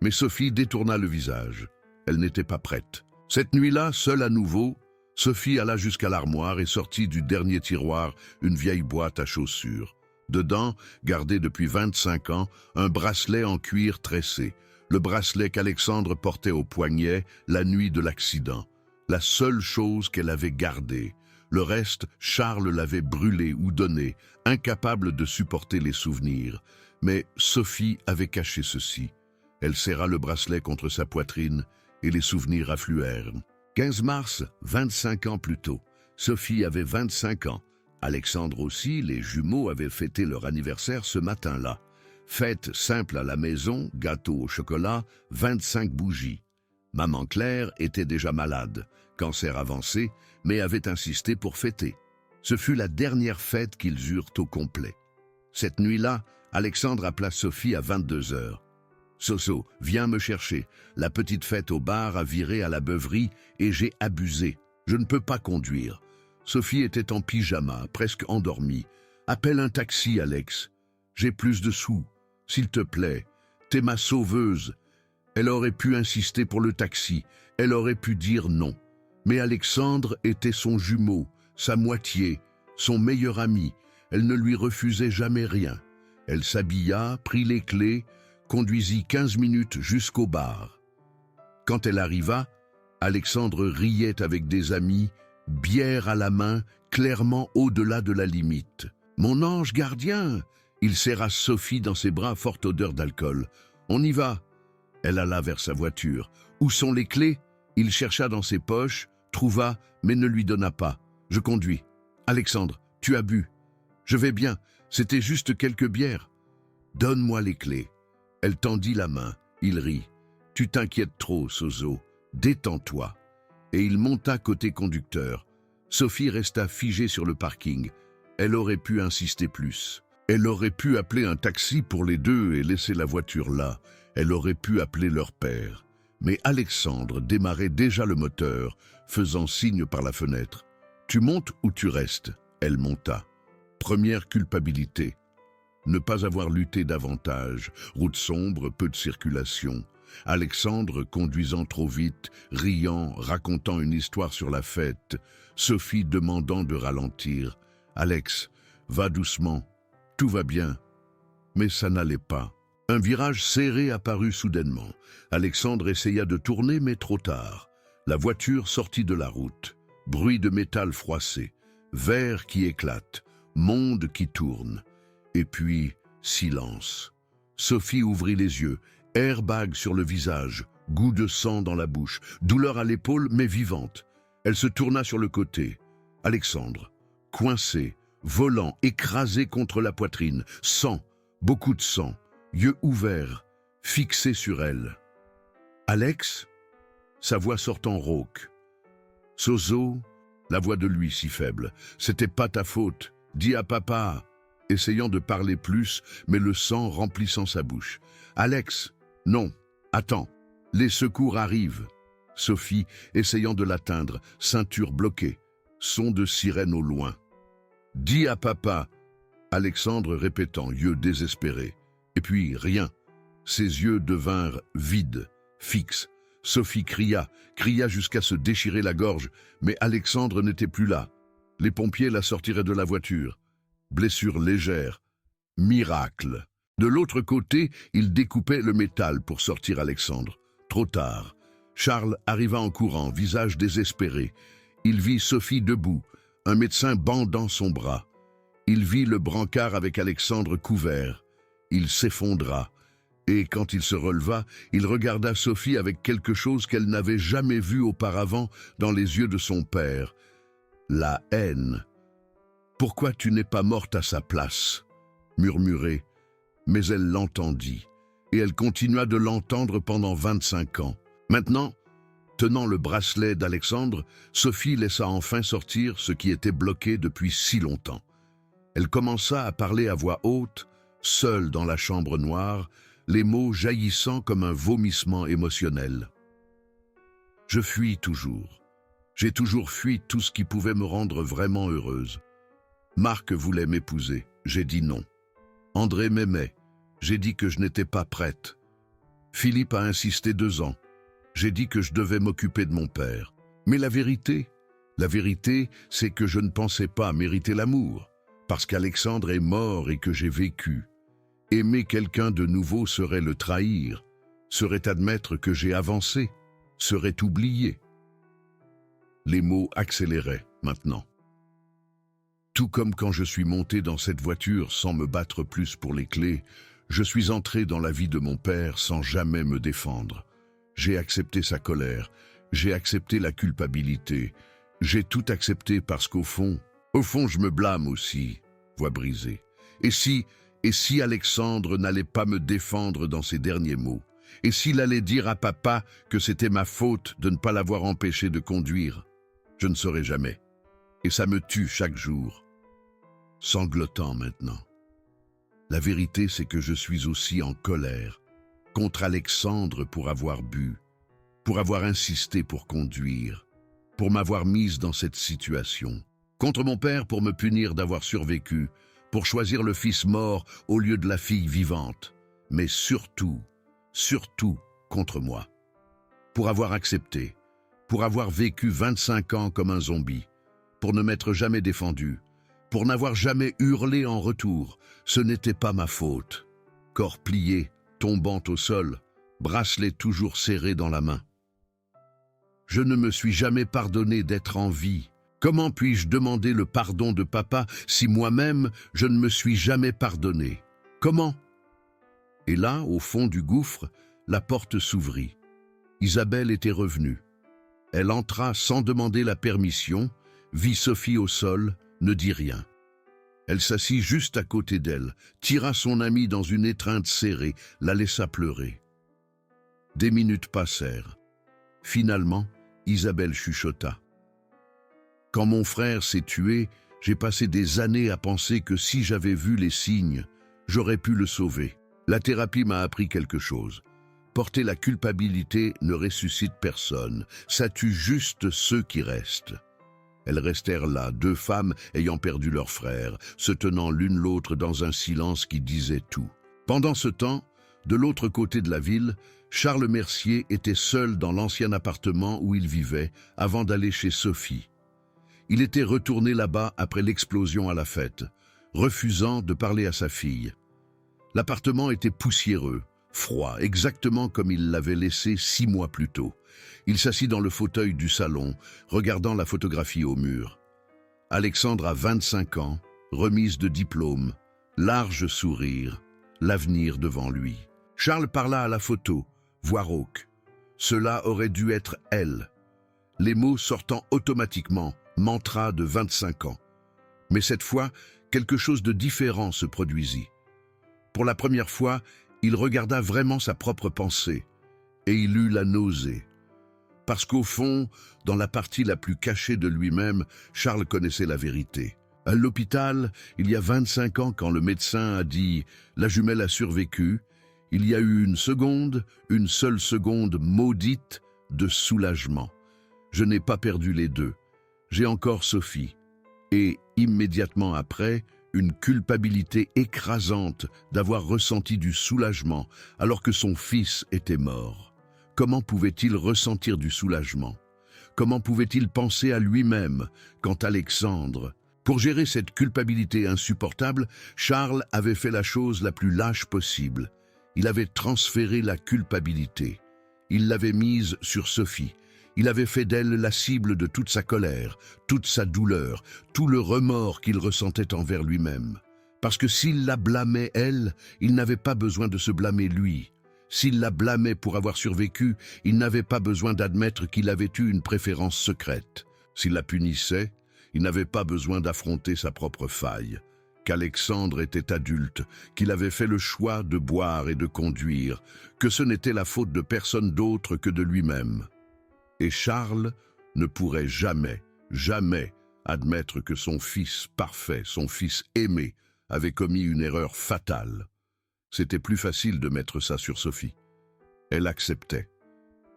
Mais Sophie détourna le visage. Elle n'était pas prête. Cette nuit-là, seule à nouveau, Sophie alla jusqu'à l'armoire et sortit du dernier tiroir une vieille boîte à chaussures. Dedans, gardé depuis 25 ans, un bracelet en cuir tressé. Le bracelet qu'Alexandre portait au poignet la nuit de l'accident. La seule chose qu'elle avait gardée. Le reste, Charles l'avait brûlé ou donné, incapable de supporter les souvenirs. Mais Sophie avait caché ceci. Elle serra le bracelet contre sa poitrine et les souvenirs affluèrent. 15 mars, 25 ans plus tôt. Sophie avait 25 ans. Alexandre aussi, les jumeaux avaient fêté leur anniversaire ce matin-là. Fête simple à la maison, gâteau au chocolat, 25 bougies. Maman Claire était déjà malade, cancer avancé, mais avait insisté pour fêter. Ce fut la dernière fête qu'ils eurent au complet. Cette nuit-là, Alexandre appela Sophie à 22 heures. « Soso, viens me chercher. La petite fête au bar a viré à la beuverie et j'ai abusé. Je ne peux pas conduire. » Sophie était en pyjama, presque endormie. « Appelle un taxi, Alex. J'ai plus de sous. S'il te plaît, t'es ma sauveuse. » Elle aurait pu insister pour le taxi. Elle aurait pu dire non. Mais Alexandre était son jumeau, sa moitié, son meilleur ami. Elle ne lui refusait jamais rien. Elle s'habilla, prit les clés, conduisit 15 minutes jusqu'au bar. Quand elle arriva, Alexandre riait avec des amis, bière à la main, clairement au-delà de la limite. « Mon ange gardien !» Il serra Sophie dans ses bras, forte odeur d'alcool. « On y va !» Elle alla vers sa voiture. « Où sont les clés ?» Il chercha dans ses poches, trouva, mais ne lui donna pas. « Je conduis. »« Alexandre, tu as bu. »« Je vais bien, c'était juste quelques bières. »« Donne-moi les clés. » Elle tendit la main. Il rit. « Tu t'inquiètes trop, Soso. Détends-toi. » Et il monta côté conducteur. Sophie resta figée sur le parking. Elle aurait pu insister plus. Elle aurait pu appeler un taxi pour les deux et laisser la voiture là. Elle aurait pu appeler leur père. Mais Alexandre démarrait déjà le moteur, faisant signe par la fenêtre. « Tu montes ou tu restes ?» Elle monta. Première culpabilité. Ne pas avoir lutté davantage. Route sombre, peu de circulation. Alexandre conduisant trop vite, riant, racontant une histoire sur la fête. Sophie demandant de ralentir. « Alex, va doucement. Tout va bien. » Mais ça n'allait pas. Un virage serré apparut soudainement. Alexandre essaya de tourner, mais trop tard. La voiture sortit de la route. Bruit de métal froissé. Verre qui éclate. Monde qui tourne. Et puis, silence. Sophie ouvrit les yeux. Airbag sur le visage. Goût de sang dans la bouche. Douleur à l'épaule, mais vivante. Elle se tourna sur le côté. Alexandre, coincé, volant, écrasé contre la poitrine. Sang, beaucoup de sang. Yeux ouverts, fixés sur elle. « Alex ?» Sa voix sortant rauque. « Soso ?» La voix de lui si faible. « C'était pas ta faute. Dis à papa !» Essayant de parler plus, mais le sang remplissant sa bouche. « Alex !»« Non, attends. Les secours arrivent. » Sophie, essayant de l'atteindre, ceinture bloquée. Son de sirène au loin. Dis à papa, Alexandre répétant, yeux désespérés. Et puis rien. Ses yeux devinrent vides, fixes. Sophie cria jusqu'à se déchirer la gorge, mais Alexandre n'était plus là. Les pompiers la sortiraient de la voiture. Blessure légère. Miracle. De l'autre côté, il découpait le métal pour sortir Alexandre. Trop tard. Charles arriva en courant, visage désespéré. Il vit Sophie debout, un médecin bandant son bras. Il vit le brancard avec Alexandre couvert. Il s'effondra. Et quand il se releva, il regarda Sophie avec quelque chose qu'elle n'avait jamais vu auparavant dans les yeux de son père. La haine. « Pourquoi tu n'es pas morte à sa place ?» murmurait, mais elle l'entendit, et elle continua de l'entendre pendant 25 ans. Maintenant, tenant le bracelet d'Alexandre, Sophie laissa enfin sortir ce qui était bloqué depuis si longtemps. Elle commença à parler à voix haute, seule dans la chambre noire, les mots jaillissant comme un vomissement émotionnel. « Je fuis toujours. J'ai toujours fui tout ce qui pouvait me rendre vraiment heureuse. Marc voulait m'épouser, j'ai dit non. André m'aimait, j'ai dit que je n'étais pas prête. Philippe a insisté 2 ans, j'ai dit que je devais m'occuper de mon père. Mais la vérité, c'est que je ne pensais pas mériter l'amour, parce qu'Alexandre est mort et que j'ai vécu. Aimer quelqu'un de nouveau serait le trahir, serait admettre que j'ai avancé, serait oublier. » Les mots accéléraient maintenant. Tout comme quand je suis monté dans cette voiture sans me battre plus pour les clés, je suis entré dans la vie de mon père sans jamais me défendre. J'ai accepté sa colère, j'ai accepté la culpabilité, j'ai tout accepté parce qu'au fond, je me blâme aussi, voix brisée. Et si Alexandre n'allait pas me défendre dans ses derniers mots? Et s'il allait dire à papa que c'était ma faute de ne pas l'avoir empêché de conduire? Je ne saurais jamais. Et ça me tue chaque jour. Sanglotant maintenant. La vérité, c'est que je suis aussi en colère contre Alexandre pour avoir bu, pour avoir insisté pour conduire, pour m'avoir mise dans cette situation, contre mon père pour me punir d'avoir survécu, pour choisir le fils mort au lieu de la fille vivante, mais surtout contre moi, pour avoir accepté, pour avoir vécu 25 ans comme un zombie, pour ne m'être jamais défendu, pour n'avoir jamais hurlé en retour. Ce n'était pas ma faute. Corps plié, tombant au sol, bracelet toujours serré dans la main. Je ne me suis jamais pardonné d'être en vie. Comment puis-je demander le pardon de papa si moi-même je ne me suis jamais pardonné? Comment? Et là, au fond du gouffre, la porte s'ouvrit. Isabelle était revenue. Elle entra sans demander la permission, vit Sophie au sol, ne dit rien. Elle s'assit juste à côté d'elle, tira son amie dans une étreinte serrée, la laissa pleurer. Des minutes passèrent. Finalement, Isabelle chuchota. « Quand mon frère s'est tué, j'ai passé des années à penser que si j'avais vu les signes, j'aurais pu le sauver. La thérapie m'a appris quelque chose. Porter la culpabilité ne ressuscite personne, ça tue juste ceux qui restent. » Elles restèrent là, 2 femmes ayant perdu leur frère, se tenant l'une l'autre dans un silence qui disait tout. Pendant ce temps, de l'autre côté de la ville, Charles Mercier était seul dans l'ancien appartement où il vivait avant d'aller chez Sophie. Il était retourné là-bas après l'explosion à la fête, refusant de parler à sa fille. L'appartement était poussiéreux, froid, exactement comme il l'avait laissé 6 mois plus tôt. Il s'assit dans le fauteuil du salon, regardant la photographie au mur. Alexandre a 25 ans, remise de diplôme, large sourire, l'avenir devant lui. Charles parla à la photo, voix rauque. Cela aurait dû être elle. Les mots sortant automatiquement, mantra de 25 ans. Mais cette fois, quelque chose de différent se produisit. Pour la première fois, il regarda vraiment sa propre pensée, et il eut la nausée. Parce qu'au fond, dans la partie la plus cachée de lui-même, Charles connaissait la vérité. À l'hôpital, il y a 25 ans, quand le médecin a dit « la jumelle a survécu », il y a eu une seule seconde maudite de soulagement. Je n'ai pas perdu les 2. J'ai encore Sophie. Et, immédiatement après, une culpabilité écrasante d'avoir ressenti du soulagement alors que son fils était mort. Comment pouvait-il ressentir du soulagement? Comment pouvait-il penser à lui-même quand Alexandre... Pour gérer cette culpabilité insupportable, Charles avait fait la chose la plus lâche possible. Il avait transféré la culpabilité. Il l'avait mise sur Sophie. Il avait fait d'elle la cible de toute sa colère, toute sa douleur, tout le remords qu'il ressentait envers lui-même. Parce que s'il la blâmait elle, il n'avait pas besoin de se blâmer lui. S'il la blâmait pour avoir survécu, il n'avait pas besoin d'admettre qu'il avait eu une préférence secrète. S'il la punissait, il n'avait pas besoin d'affronter sa propre faille. Qu'Alexandre était adulte, qu'il avait fait le choix de boire et de conduire, que ce n'était la faute de personne d'autre que de lui-même. Et Charles ne pourrait jamais, jamais admettre que son fils parfait, son fils aimé, avait commis une erreur fatale. C'était plus facile de mettre ça sur Sophie. Elle acceptait.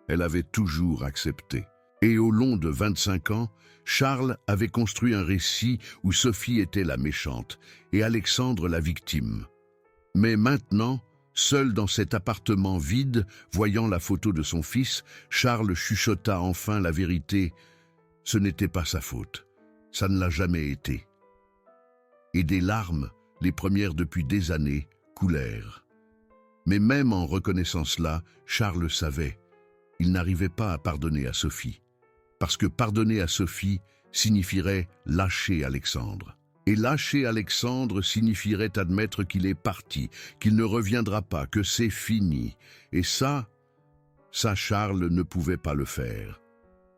Elle avait toujours accepté. Et au long de 25 ans, Charles avait construit un récit où Sophie était la méchante et Alexandre la victime. Mais maintenant, seul dans cet appartement vide, voyant la photo de son fils, Charles chuchota enfin la vérité. Ce n'était pas sa faute. Ça ne l'a jamais été. Et des larmes, les premières depuis des années, coulèrent. Mais même en reconnaissant cela, Charles savait. Il n'arrivait pas à pardonner à Sophie. Parce que pardonner à Sophie signifierait lâcher Alexandre. Et lâcher Alexandre signifierait admettre qu'il est parti, qu'il ne reviendra pas, que c'est fini. Et ça, Charles ne pouvait pas le faire.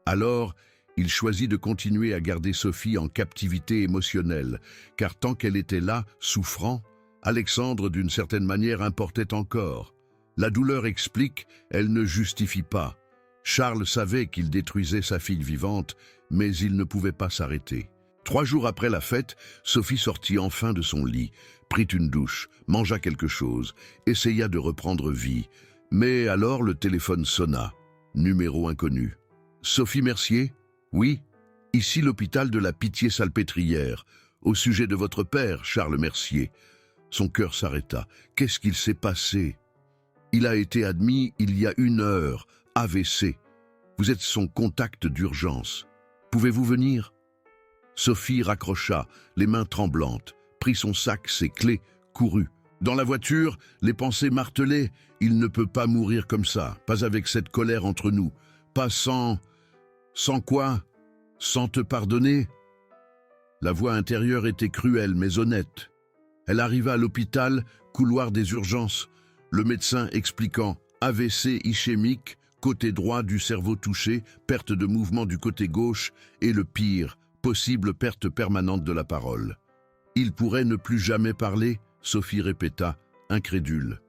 Alors, il choisit de continuer à garder Sophie en captivité émotionnelle, car tant qu'elle était là, souffrant, Alexandre d'une certaine manière importait encore. La douleur explique, elle ne justifie pas. Charles savait qu'il détruisait sa fille vivante, mais il ne pouvait pas s'arrêter. 3 jours après la fête, Sophie sortit enfin de son lit, prit une douche, mangea quelque chose, essaya de reprendre vie. Mais alors le téléphone sonna. Numéro inconnu. « Sophie Mercier ? Oui, ici l'hôpital de la Pitié-Salpêtrière. Au sujet de votre père, Charles Mercier. » Son cœur s'arrêta. Qu'est-ce qu'il s'est passé? Il a été admis il y a 1 heure. AVC. Vous êtes son contact d'urgence. Pouvez-vous venir? Sophie raccrocha, les mains tremblantes, prit son sac, ses clés, courut. Dans la voiture, les pensées martelaient. Il ne peut pas mourir comme ça, pas avec cette colère entre nous, pas sans... Sans quoi? Sans te pardonner? La voix intérieure était cruelle mais honnête. Elle arriva à l'hôpital, couloir des urgences, le médecin expliquant AVC ischémique, côté droit du cerveau touché, perte de mouvement du côté gauche et le pire, possible perte permanente de la parole. Il pourrait ne plus jamais parler, Sophie répéta, incrédule.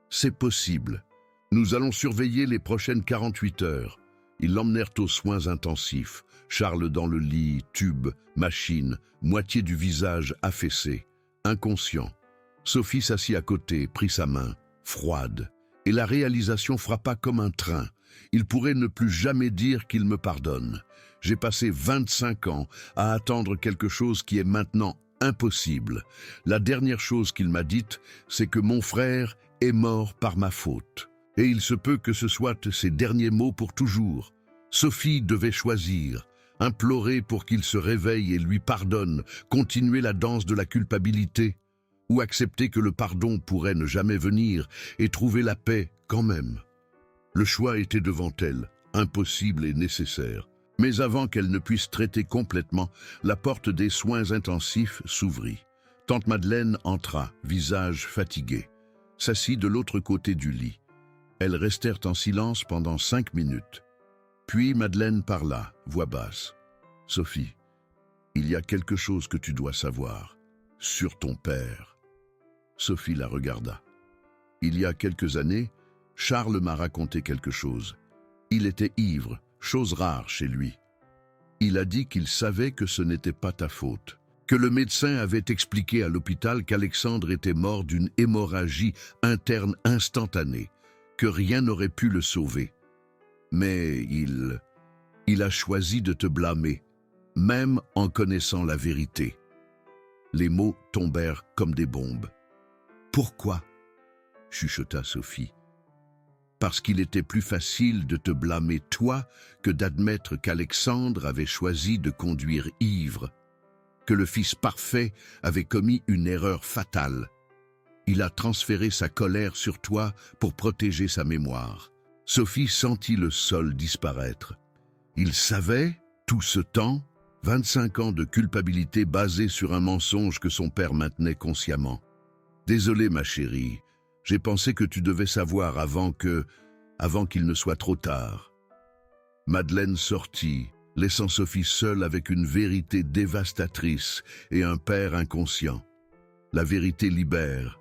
C'est possible. Nous allons surveiller les prochaines 48 heures. Ils l'emmenèrent aux soins intensifs. Charles dans le lit, tube, machine, moitié du visage affaissé, inconscient. Sophie s'assit à côté, prit sa main, froide. Et la réalisation frappa comme un train. Il pourrait ne plus jamais dire qu'il me pardonne. J'ai passé 25 ans à attendre quelque chose qui est maintenant impossible. La dernière chose qu'il m'a dite, c'est que mon frère est mort par ma faute. Et il se peut que ce soit ses derniers mots pour toujours. Sophie devait choisir, implorer pour qu'il se réveille et lui pardonne, continuer la danse de la culpabilité, ou accepter que le pardon pourrait ne jamais venir et trouver la paix quand même. Le choix était devant elle, impossible et nécessaire. Mais avant qu'elle ne puisse traiter complètement, la porte des soins intensifs s'ouvrit. Tante Madeleine entra, visage fatigué, s'assit de l'autre côté du lit. Elles restèrent en silence pendant 5 minutes. Puis Madeleine parla, voix basse. « Sophie, il y a quelque chose que tu dois savoir, sur ton père. » Sophie la regarda. « Il y a quelques années, Charles m'a raconté quelque chose. Il était ivre, chose rare chez lui. Il a dit qu'il savait que ce n'était pas ta faute, que le médecin avait expliqué à l'hôpital qu'Alexandre était mort d'une hémorragie interne instantanée, que rien n'aurait pu le sauver. Mais il a choisi de te blâmer. même en connaissant la vérité. Les mots tombèrent comme des bombes. « Pourquoi ?» chuchota Sophie. « Parce qu'il était plus facile de te blâmer toi que d'admettre qu'Alexandre avait choisi de conduire ivre, que le fils parfait avait commis une erreur fatale. Il a transféré sa colère sur toi pour protéger sa mémoire. » Sophie sentit le sol disparaître. Il savait, tout ce temps, 25 ans de culpabilité basée sur un mensonge que son père maintenait consciemment. « Désolé, ma chérie, j'ai pensé que tu devais savoir avant qu'il ne soit trop tard. » Madeleine sortit, laissant Sophie seule avec une vérité dévastatrice et un père inconscient. La vérité libère,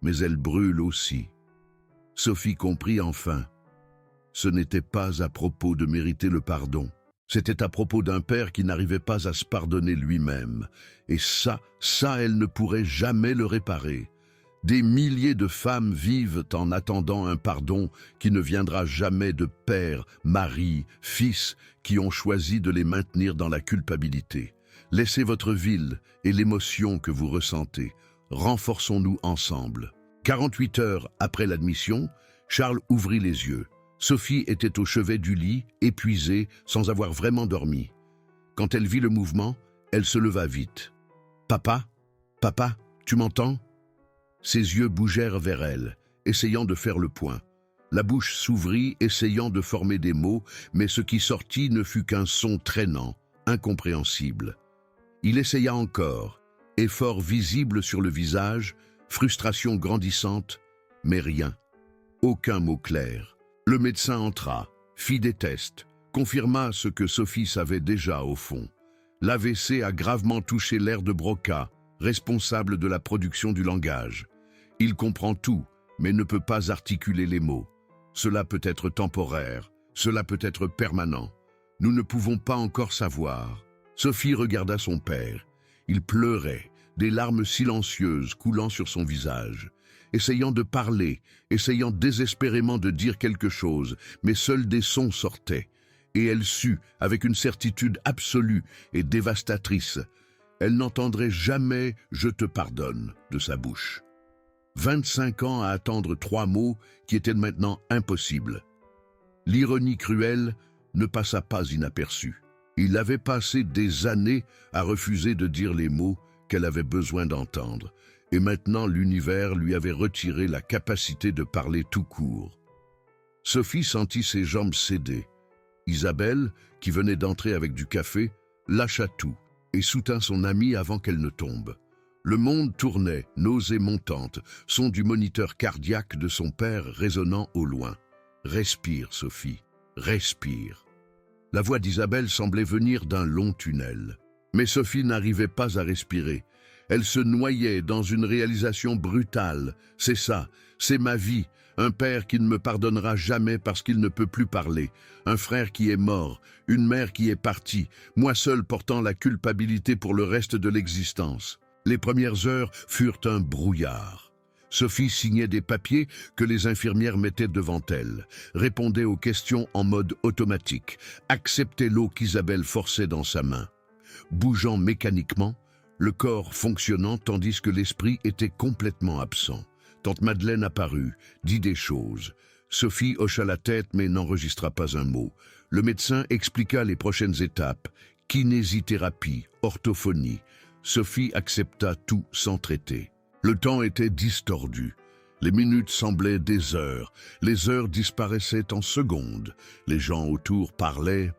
mais elle brûle aussi. Sophie comprit enfin. Ce n'était pas à propos de mériter le pardon. C'était à propos d'un père qui n'arrivait pas à se pardonner lui-même. Et ça, elle ne pourrait jamais le réparer. Des milliers de femmes vivent en attendant un pardon qui ne viendra jamais de pères, maris, fils qui ont choisi de les maintenir dans la culpabilité. Laissez votre ville et l'émotion que vous ressentez. Renforçons-nous ensemble. 48 heures après l'admission, Charles ouvrit les yeux. Sophie était au chevet du lit, épuisée, sans avoir vraiment dormi. Quand elle vit le mouvement, elle se leva vite. « Papa, papa, tu m'entends ?» Ses yeux bougèrent vers elle, essayant de faire le point. La bouche s'ouvrit, essayant de former des mots, mais ce qui sortit ne fut qu'un son traînant, incompréhensible. Il essaya encore, effort visible sur le visage, frustration grandissante, mais rien. Aucun mot clair. Le médecin entra, fit des tests, confirma ce que Sophie savait déjà au fond. L'AVC a gravement touché l'aire de Broca, responsable de la production du langage. Il comprend tout, mais ne peut pas articuler les mots. Cela peut être temporaire, cela peut être permanent. Nous ne pouvons pas encore savoir. Sophie regarda son père. Il pleurait, des larmes silencieuses coulant sur son visage. Essayant de parler, essayant désespérément de dire quelque chose, mais seuls des sons sortaient. Et elle sut, avec une certitude absolue et dévastatrice, elle n'entendrait jamais « je te pardonne » de sa bouche. 25 ans à attendre 3 mots qui étaient maintenant impossibles. L'ironie cruelle ne passa pas inaperçue. Il avait passé des années à refuser de dire les mots qu'elle avait besoin d'entendre. Et maintenant l'univers lui avait retiré la capacité de parler tout court. Sophie sentit ses jambes céder. Isabelle, qui venait d'entrer avec du café, lâcha tout et soutint son amie avant qu'elle ne tombe. Le monde tournait, nausée montante, son du moniteur cardiaque de son père résonnant au loin. « Respire, Sophie, respire. » La voix d'Isabelle semblait venir d'un long tunnel. Mais Sophie n'arrivait pas à respirer. Elle se noyait dans une réalisation brutale. C'est ça, c'est ma vie. Un père qui ne me pardonnera jamais parce qu'il ne peut plus parler. Un frère qui est mort. Une mère qui est partie. Moi seul portant la culpabilité pour le reste de l'existence. Les premières heures furent un brouillard. Sophie signait des papiers que les infirmières mettaient devant elle, répondait aux questions en mode automatique, acceptait l'eau qu'Isabelle forçait dans sa main. Bougeant mécaniquement, le corps fonctionnant tandis que l'esprit était complètement absent. Tante Madeleine apparut, dit des choses. Sophie hocha la tête mais n'enregistra pas un mot. Le médecin expliqua les prochaines étapes. Kinésithérapie, orthophonie. Sophie accepta tout sans traiter. Le temps était distordu. Les minutes semblaient des heures. Les heures disparaissaient en secondes. Les gens autour parlaient,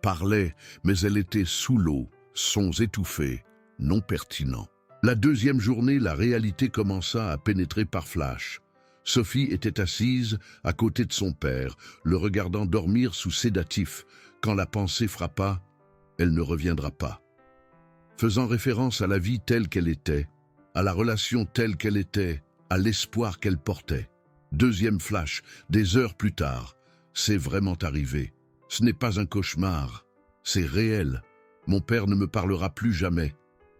mais elle était sous l'eau, sons étouffés, non pertinents. La deuxième journée, la réalité commença à pénétrer par flash. Sophie était assise à côté de son père, le regardant dormir sous sédatif, quand la pensée frappa « elle ne reviendra pas ». Faisant référence à la vie telle qu'elle était, à la relation telle qu'elle était, à l'espoir qu'elle portait. Deuxième flash, des heures plus tard. C'est vraiment arrivé. Ce n'est pas un cauchemar. C'est réel. Mon père ne me parlera plus jamais.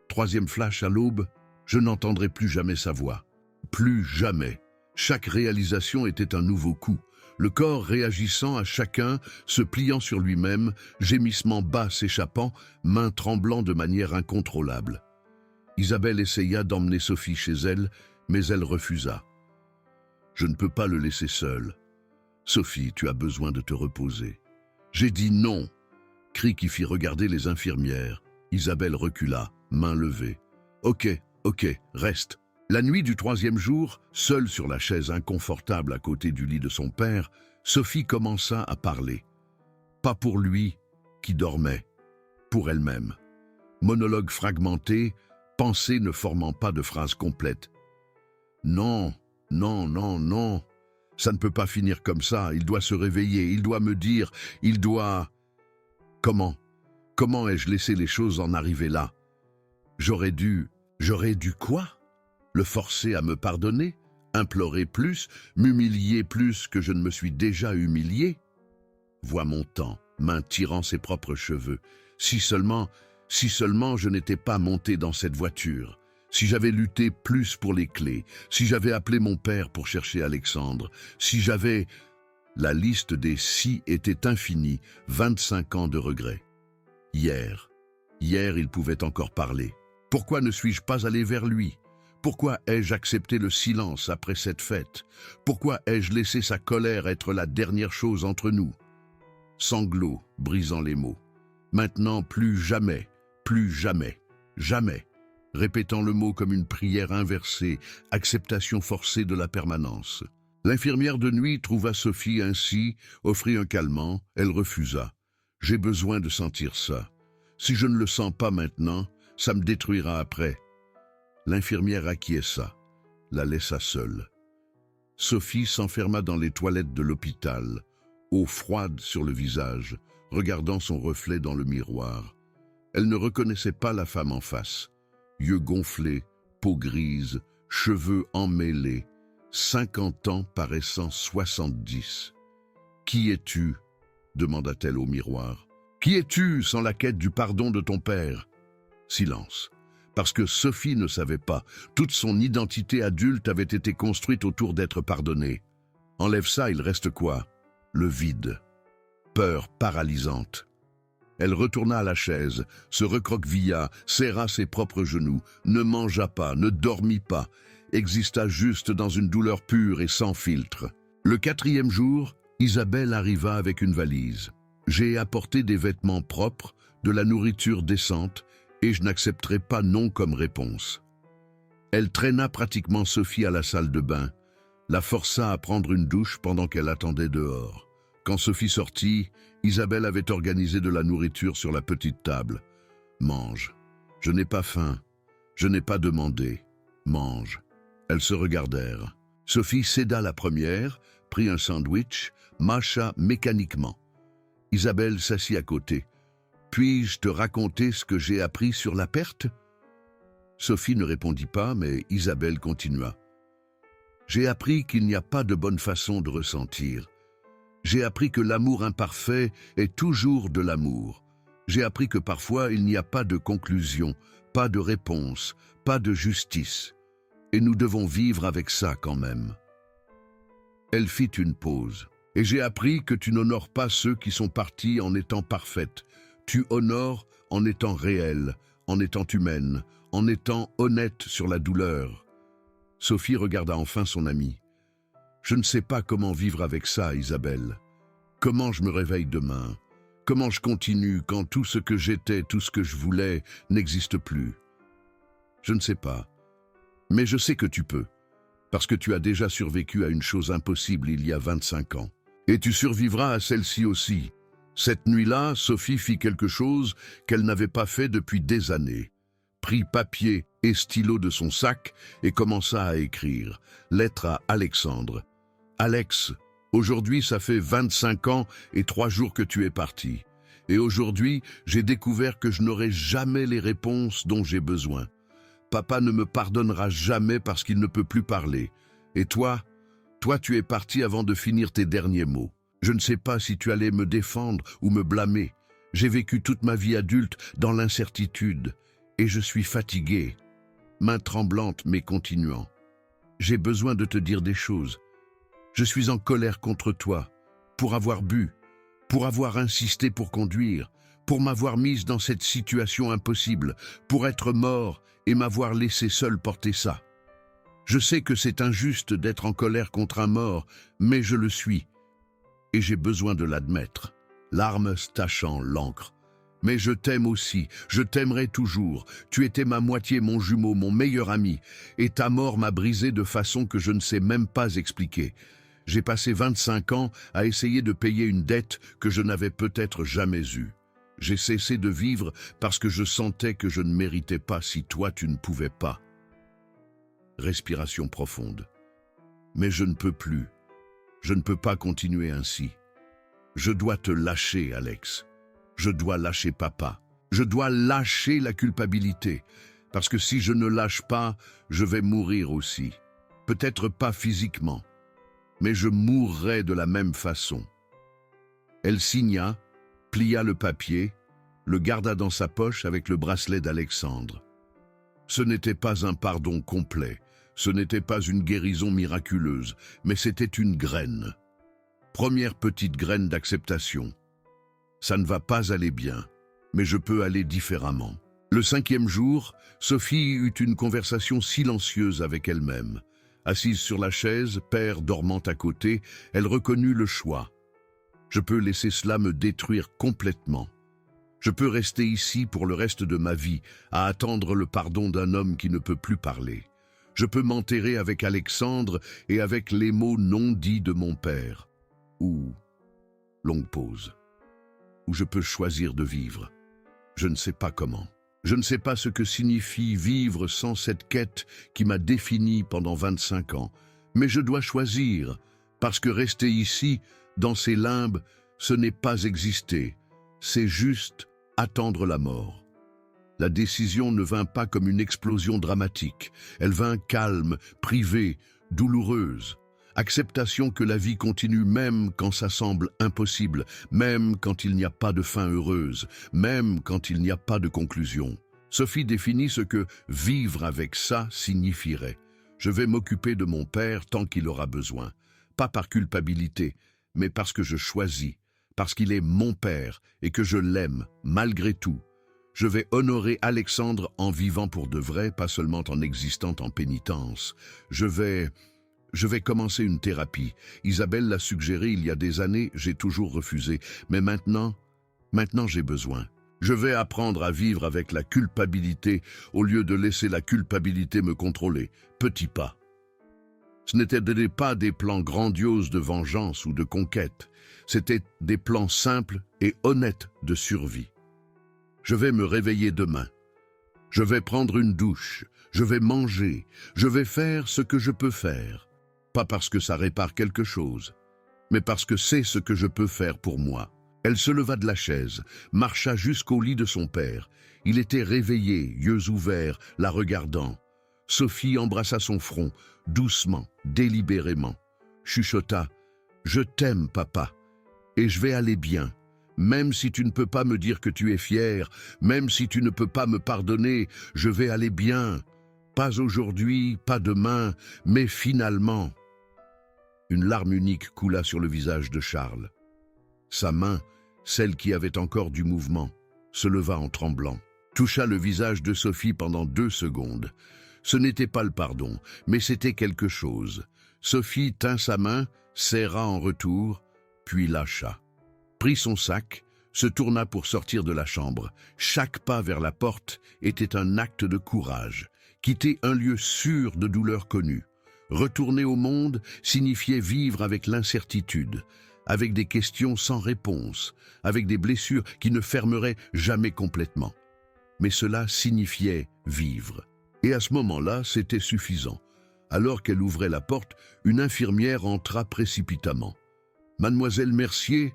Troisième flash à l'aube, je n'entendrai plus jamais sa voix. Plus jamais. Chaque réalisation était un nouveau coup. le corps réagissant à chacun, se pliant sur lui-même, gémissement bas s'échappant, mains tremblant de manière incontrôlable. Isabelle essaya d'emmener Sophie chez elle, mais elle refusa. « Je ne peux pas le laisser seul. Sophie, tu as besoin de te reposer. »« J'ai dit non !» Cri qui fit regarder les infirmières. Isabelle recula, main levée. « Ok, reste. » La nuit du 3e jour, seule sur la chaise inconfortable à côté du lit de son père, Sophie commença à parler. Pas pour lui, qui dormait, pour elle-même. Monologue fragmenté, pensée ne formant pas de phrase complète. Non, ça ne peut pas finir comme ça, il doit se réveiller, il doit me dire, il doit... Comment ai-je laissé les choses en arriver là? J'aurais dû quoi? Le forcer à me pardonner? Implorer plus? M'humilier plus que je ne me suis déjà humilié? Voix montant, main tirant ses propres cheveux. Si seulement je n'étais pas monté dans cette voiture. Si j'avais lutté plus pour les clés. Si j'avais appelé mon père pour chercher Alexandre. Si j'avais... La liste des si était infinie, 25 ans de regrets. Hier, il pouvait encore parler. Pourquoi ne suis-je pas allé vers lui? Pourquoi ai-je accepté le silence après cette fête? Pourquoi ai-je laissé sa colère être la dernière chose entre nous? Sanglots brisant les mots. Maintenant, plus jamais, jamais. Répétant le mot comme une prière inversée, acceptation forcée de la permanence. L'infirmière de nuit trouva Sophie ainsi, offrit un calmant, elle refusa. « J'ai besoin de sentir ça. Si je ne le sens pas maintenant, ça me détruira après. » L'infirmière acquiesça, la laissa seule. Sophie s'enferma dans les toilettes de l'hôpital, eau froide sur le visage, regardant son reflet dans le miroir. Elle ne reconnaissait pas la femme en face. Yeux gonflés, peau grise, cheveux emmêlés, 50 ans paraissant 70. « Qui es-tu » demanda-t-elle au miroir. « Qui es-tu sans la quête du pardon de ton père ?» Silence. Parce que Sophie ne savait pas, toute son identité adulte avait été construite autour d'être pardonnée. Enlève ça, il reste quoi? Le vide. Peur paralysante. Elle retourna à la chaise, se recroquevilla, serra ses propres genoux, ne mangea pas, ne dormit pas, exista juste dans une douleur pure et sans filtre. Le 4e jour, Isabelle arriva avec une valise. « J'ai apporté des vêtements propres, de la nourriture décente, et je n'accepterai pas non comme réponse. » Elle traîna pratiquement Sophie à la salle de bain, la força à prendre une douche pendant qu'elle attendait dehors. Quand Sophie sortit, Isabelle avait organisé de la nourriture sur la petite table. « Mange. Je n'ai pas faim. Je n'ai pas demandé. Mange. » Elles se regardèrent. Sophie céda la première, prit un sandwich, mâcha mécaniquement. Isabelle s'assit à côté. « Puis-je te raconter ce que j'ai appris sur la perte ?» Sophie ne répondit pas, mais Isabelle continua. « J'ai appris qu'il n'y a pas de bonne façon de ressentir. J'ai appris que l'amour imparfait est toujours de l'amour. J'ai appris que parfois il n'y a pas de conclusion, pas de réponse, pas de justice. Et nous devons vivre avec ça quand même. » Elle fit une pause. « Et j'ai appris que tu n'honores pas ceux qui sont partis en étant parfaites. Tu honores en étant réelle, en étant humaine, en étant honnête sur la douleur. » Sophie regarda enfin son amie. « Je ne sais pas comment vivre avec ça, Isabelle. Comment je me réveille demain? Comment je continue quand tout ce que j'étais, tout ce que je voulais, n'existe plus? Je ne sais pas. Mais je sais que tu peux, parce que tu as déjà survécu à une chose impossible il y a 25 ans. Et tu survivras à celle-ci aussi. » Cette nuit-là, Sophie fit quelque chose qu'elle n'avait pas fait depuis des années. Prit papier et stylo de son sac et commença à écrire. Lettre à Alexandre. « Alex, aujourd'hui ça fait 25 ans et 3 jours que tu es parti. Et aujourd'hui, j'ai découvert que je n'aurai jamais les réponses dont j'ai besoin. Papa ne me pardonnera jamais parce qu'il ne peut plus parler. Et toi, tu es parti avant de finir tes derniers mots. Je ne sais pas si tu allais me défendre ou me blâmer. J'ai vécu toute ma vie adulte dans l'incertitude et je suis fatigué. » Main tremblante mais continuant. « J'ai besoin de te dire des choses. Je suis en colère contre toi, pour avoir bu, pour avoir insisté pour conduire, pour m'avoir mise dans cette situation impossible, pour être mort et m'avoir laissé seul porter ça. Je sais que c'est injuste d'être en colère contre un mort, mais je le suis. Et j'ai besoin de l'admettre, larmes tachant l'encre. Mais je t'aime aussi, je t'aimerai toujours. Tu étais ma moitié, mon jumeau, mon meilleur ami. Et ta mort m'a brisé de façon que je ne sais même pas expliquer. J'ai passé 25 ans à essayer de payer une dette que je n'avais peut-être jamais eue. J'ai cessé de vivre parce que je sentais que je ne méritais pas si toi tu ne pouvais pas. Respiration profonde. Mais je ne peux plus. Je ne peux pas continuer ainsi. Je dois te lâcher, Alex. Je dois lâcher papa. Je dois lâcher la culpabilité. Parce que si je ne lâche pas, je vais mourir aussi. Peut-être pas physiquement, mais je mourrai de la même façon. Elle signa, plia le papier, le garda dans sa poche avec le bracelet d'Alexandre. Ce n'était pas un pardon complet, ce n'était pas une guérison miraculeuse, mais c'était une graine. Première petite graine d'acceptation. Ça ne va pas aller bien, mais je peux aller différemment. Le 5e jour, Sophie eut une conversation silencieuse avec elle-même. Assise sur la chaise, père dormant à côté, elle reconnut le choix. Je peux laisser cela me détruire complètement. Je peux rester ici pour le reste de ma vie, à attendre le pardon d'un homme qui ne peut plus parler. Je peux m'enterrer avec Alexandre et avec les mots non dits de mon père. Ou, longue pause, ou je peux choisir de vivre. Je ne sais pas comment. Je ne sais pas ce que signifie vivre sans cette quête qui m'a défini pendant 25 ans. Mais je dois choisir, parce que rester ici, dans ces limbes, ce n'est pas exister. C'est juste attendre la mort. La décision ne vint pas comme une explosion dramatique. Elle vint calme, privée, douloureuse. Acceptation que la vie continue même quand ça semble impossible, même quand il n'y a pas de fin heureuse, même quand il n'y a pas de conclusion. Sophie définit ce que vivre avec ça signifierait. Je vais m'occuper de mon père tant qu'il aura besoin. Pas par culpabilité, mais parce que je choisis, parce qu'il est mon père et que je l'aime malgré tout. Je vais honorer Alexandre en vivant pour de vrai, pas seulement en existant en pénitence. Je vais commencer une thérapie. Isabelle l'a suggéré il y a des années, j'ai toujours refusé. Mais maintenant j'ai besoin. Je vais apprendre à vivre avec la culpabilité au lieu de laisser la culpabilité me contrôler. Petit pas. Ce n'étaient pas des plans grandioses de vengeance ou de conquête. C'étaient des plans simples et honnêtes de survie. Je vais me réveiller demain. Je vais prendre une douche. Je vais manger. Je vais faire ce que je peux faire. Pas parce que ça répare quelque chose, mais parce que c'est ce que je peux faire pour moi. Elle se leva de la chaise, marcha jusqu'au lit de son père. Il était réveillé, yeux ouverts, la regardant. Sophie embrassa son front, doucement, délibérément. Chuchota, « Je t'aime, papa, et je vais aller bien. Même si tu ne peux pas me dire que tu es fier, même si tu ne peux pas me pardonner, je vais aller bien. Pas aujourd'hui, pas demain, mais finalement. » Une larme unique coula sur le visage de Charles. Sa main, celle qui avait encore du mouvement, se leva en tremblant, toucha le visage de Sophie pendant 2 secondes. Ce n'était pas le pardon, mais c'était quelque chose. Sophie tint sa main, serra en retour, puis lâcha. Prit son sac, se tourna pour sortir de la chambre. Chaque pas vers la porte était un acte de courage. Quitter un lieu sûr de douleur connue. Retourner au monde signifiait vivre avec l'incertitude, avec des questions sans réponse, avec des blessures qui ne fermeraient jamais complètement. Mais cela signifiait vivre. Et à ce moment-là, c'était suffisant. Alors qu'elle ouvrait la porte, une infirmière entra précipitamment. « Mademoiselle Mercier,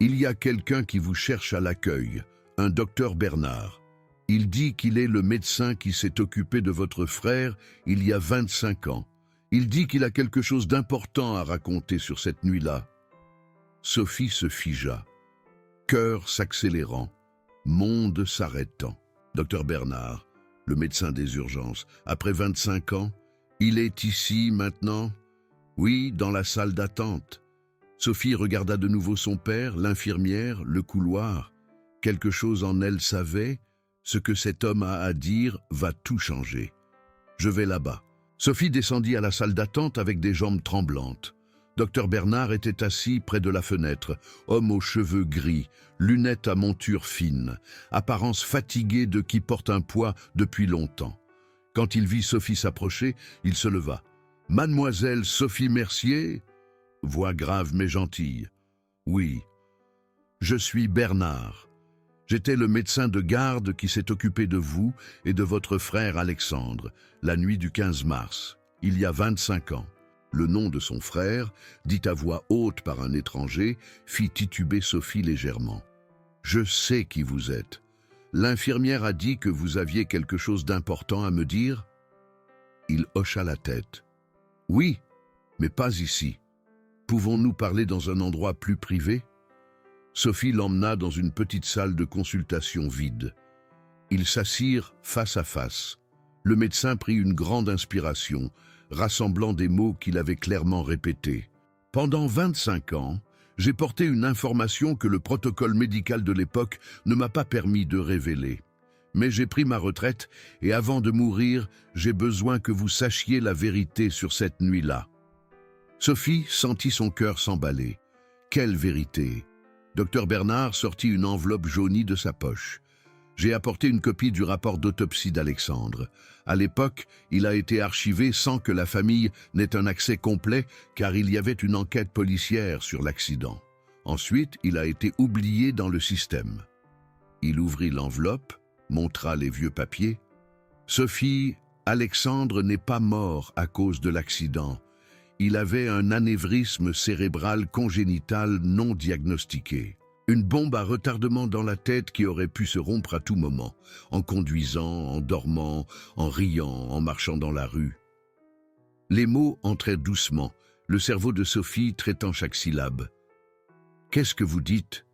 il y a quelqu'un qui vous cherche à l'accueil, un docteur Bernard. Il dit qu'il est le médecin qui s'est occupé de votre frère il y a 25 ans. Il dit qu'il a quelque chose d'important à raconter sur cette nuit-là. » Sophie se figea, cœur s'accélérant, monde s'arrêtant. Docteur Bernard, le médecin des urgences, après 25 ans, il est ici maintenant. Oui, dans la salle d'attente. Sophie regarda de nouveau son père, l'infirmière, le couloir. Quelque chose en elle savait, ce que cet homme a à dire va tout changer. Je vais là-bas. Sophie descendit à la salle d'attente avec des jambes tremblantes. Docteur Bernard était assis près de la fenêtre, homme aux cheveux gris, lunettes à monture fine, apparence fatiguée de qui porte un poids depuis longtemps. Quand il vit Sophie s'approcher, il se leva. « Mademoiselle Sophie Mercier ?» Voix grave mais gentille. « Oui, je suis Bernard. J'étais le médecin de garde qui s'est occupé de vous et de votre frère Alexandre, la nuit du 15 mars, il y a 25 ans. » Le nom de son frère, dit à voix haute par un étranger, fit tituber Sophie légèrement. « Je sais qui vous êtes. L'infirmière a dit que vous aviez quelque chose d'important à me dire ?» Il hocha la tête. « Oui, mais pas ici. Pouvons-nous parler dans un endroit plus privé ?» Sophie l'emmena dans une petite salle de consultation vide. Ils s'assirent face à face. Le médecin prit une grande inspiration, rassemblant des mots qu'il avait clairement répétés. « Pendant 25 ans, j'ai porté une information que le protocole médical de l'époque ne m'a pas permis de révéler. Mais j'ai pris ma retraite et avant de mourir, j'ai besoin que vous sachiez la vérité sur cette nuit-là. » Sophie sentit son cœur s'emballer. Quelle vérité! Docteur Bernard sortit une enveloppe jaunie de sa poche. J'ai apporté une copie du rapport d'autopsie d'Alexandre. À l'époque, il a été archivé sans que la famille n'ait un accès complet car il y avait une enquête policière sur l'accident. Ensuite, il a été oublié dans le système. Il ouvrit l'enveloppe, montra les vieux papiers. « Sophie, Alexandre n'est pas mort à cause de l'accident. Il avait un anévrisme cérébral congénital non diagnostiqué. Une bombe à retardement dans la tête qui aurait pu se rompre à tout moment, en conduisant, en dormant, en riant, en marchant dans la rue. » Les mots entrèrent doucement, le cerveau de Sophie traitant chaque syllabe. « Qu'est-ce que vous dites ?»«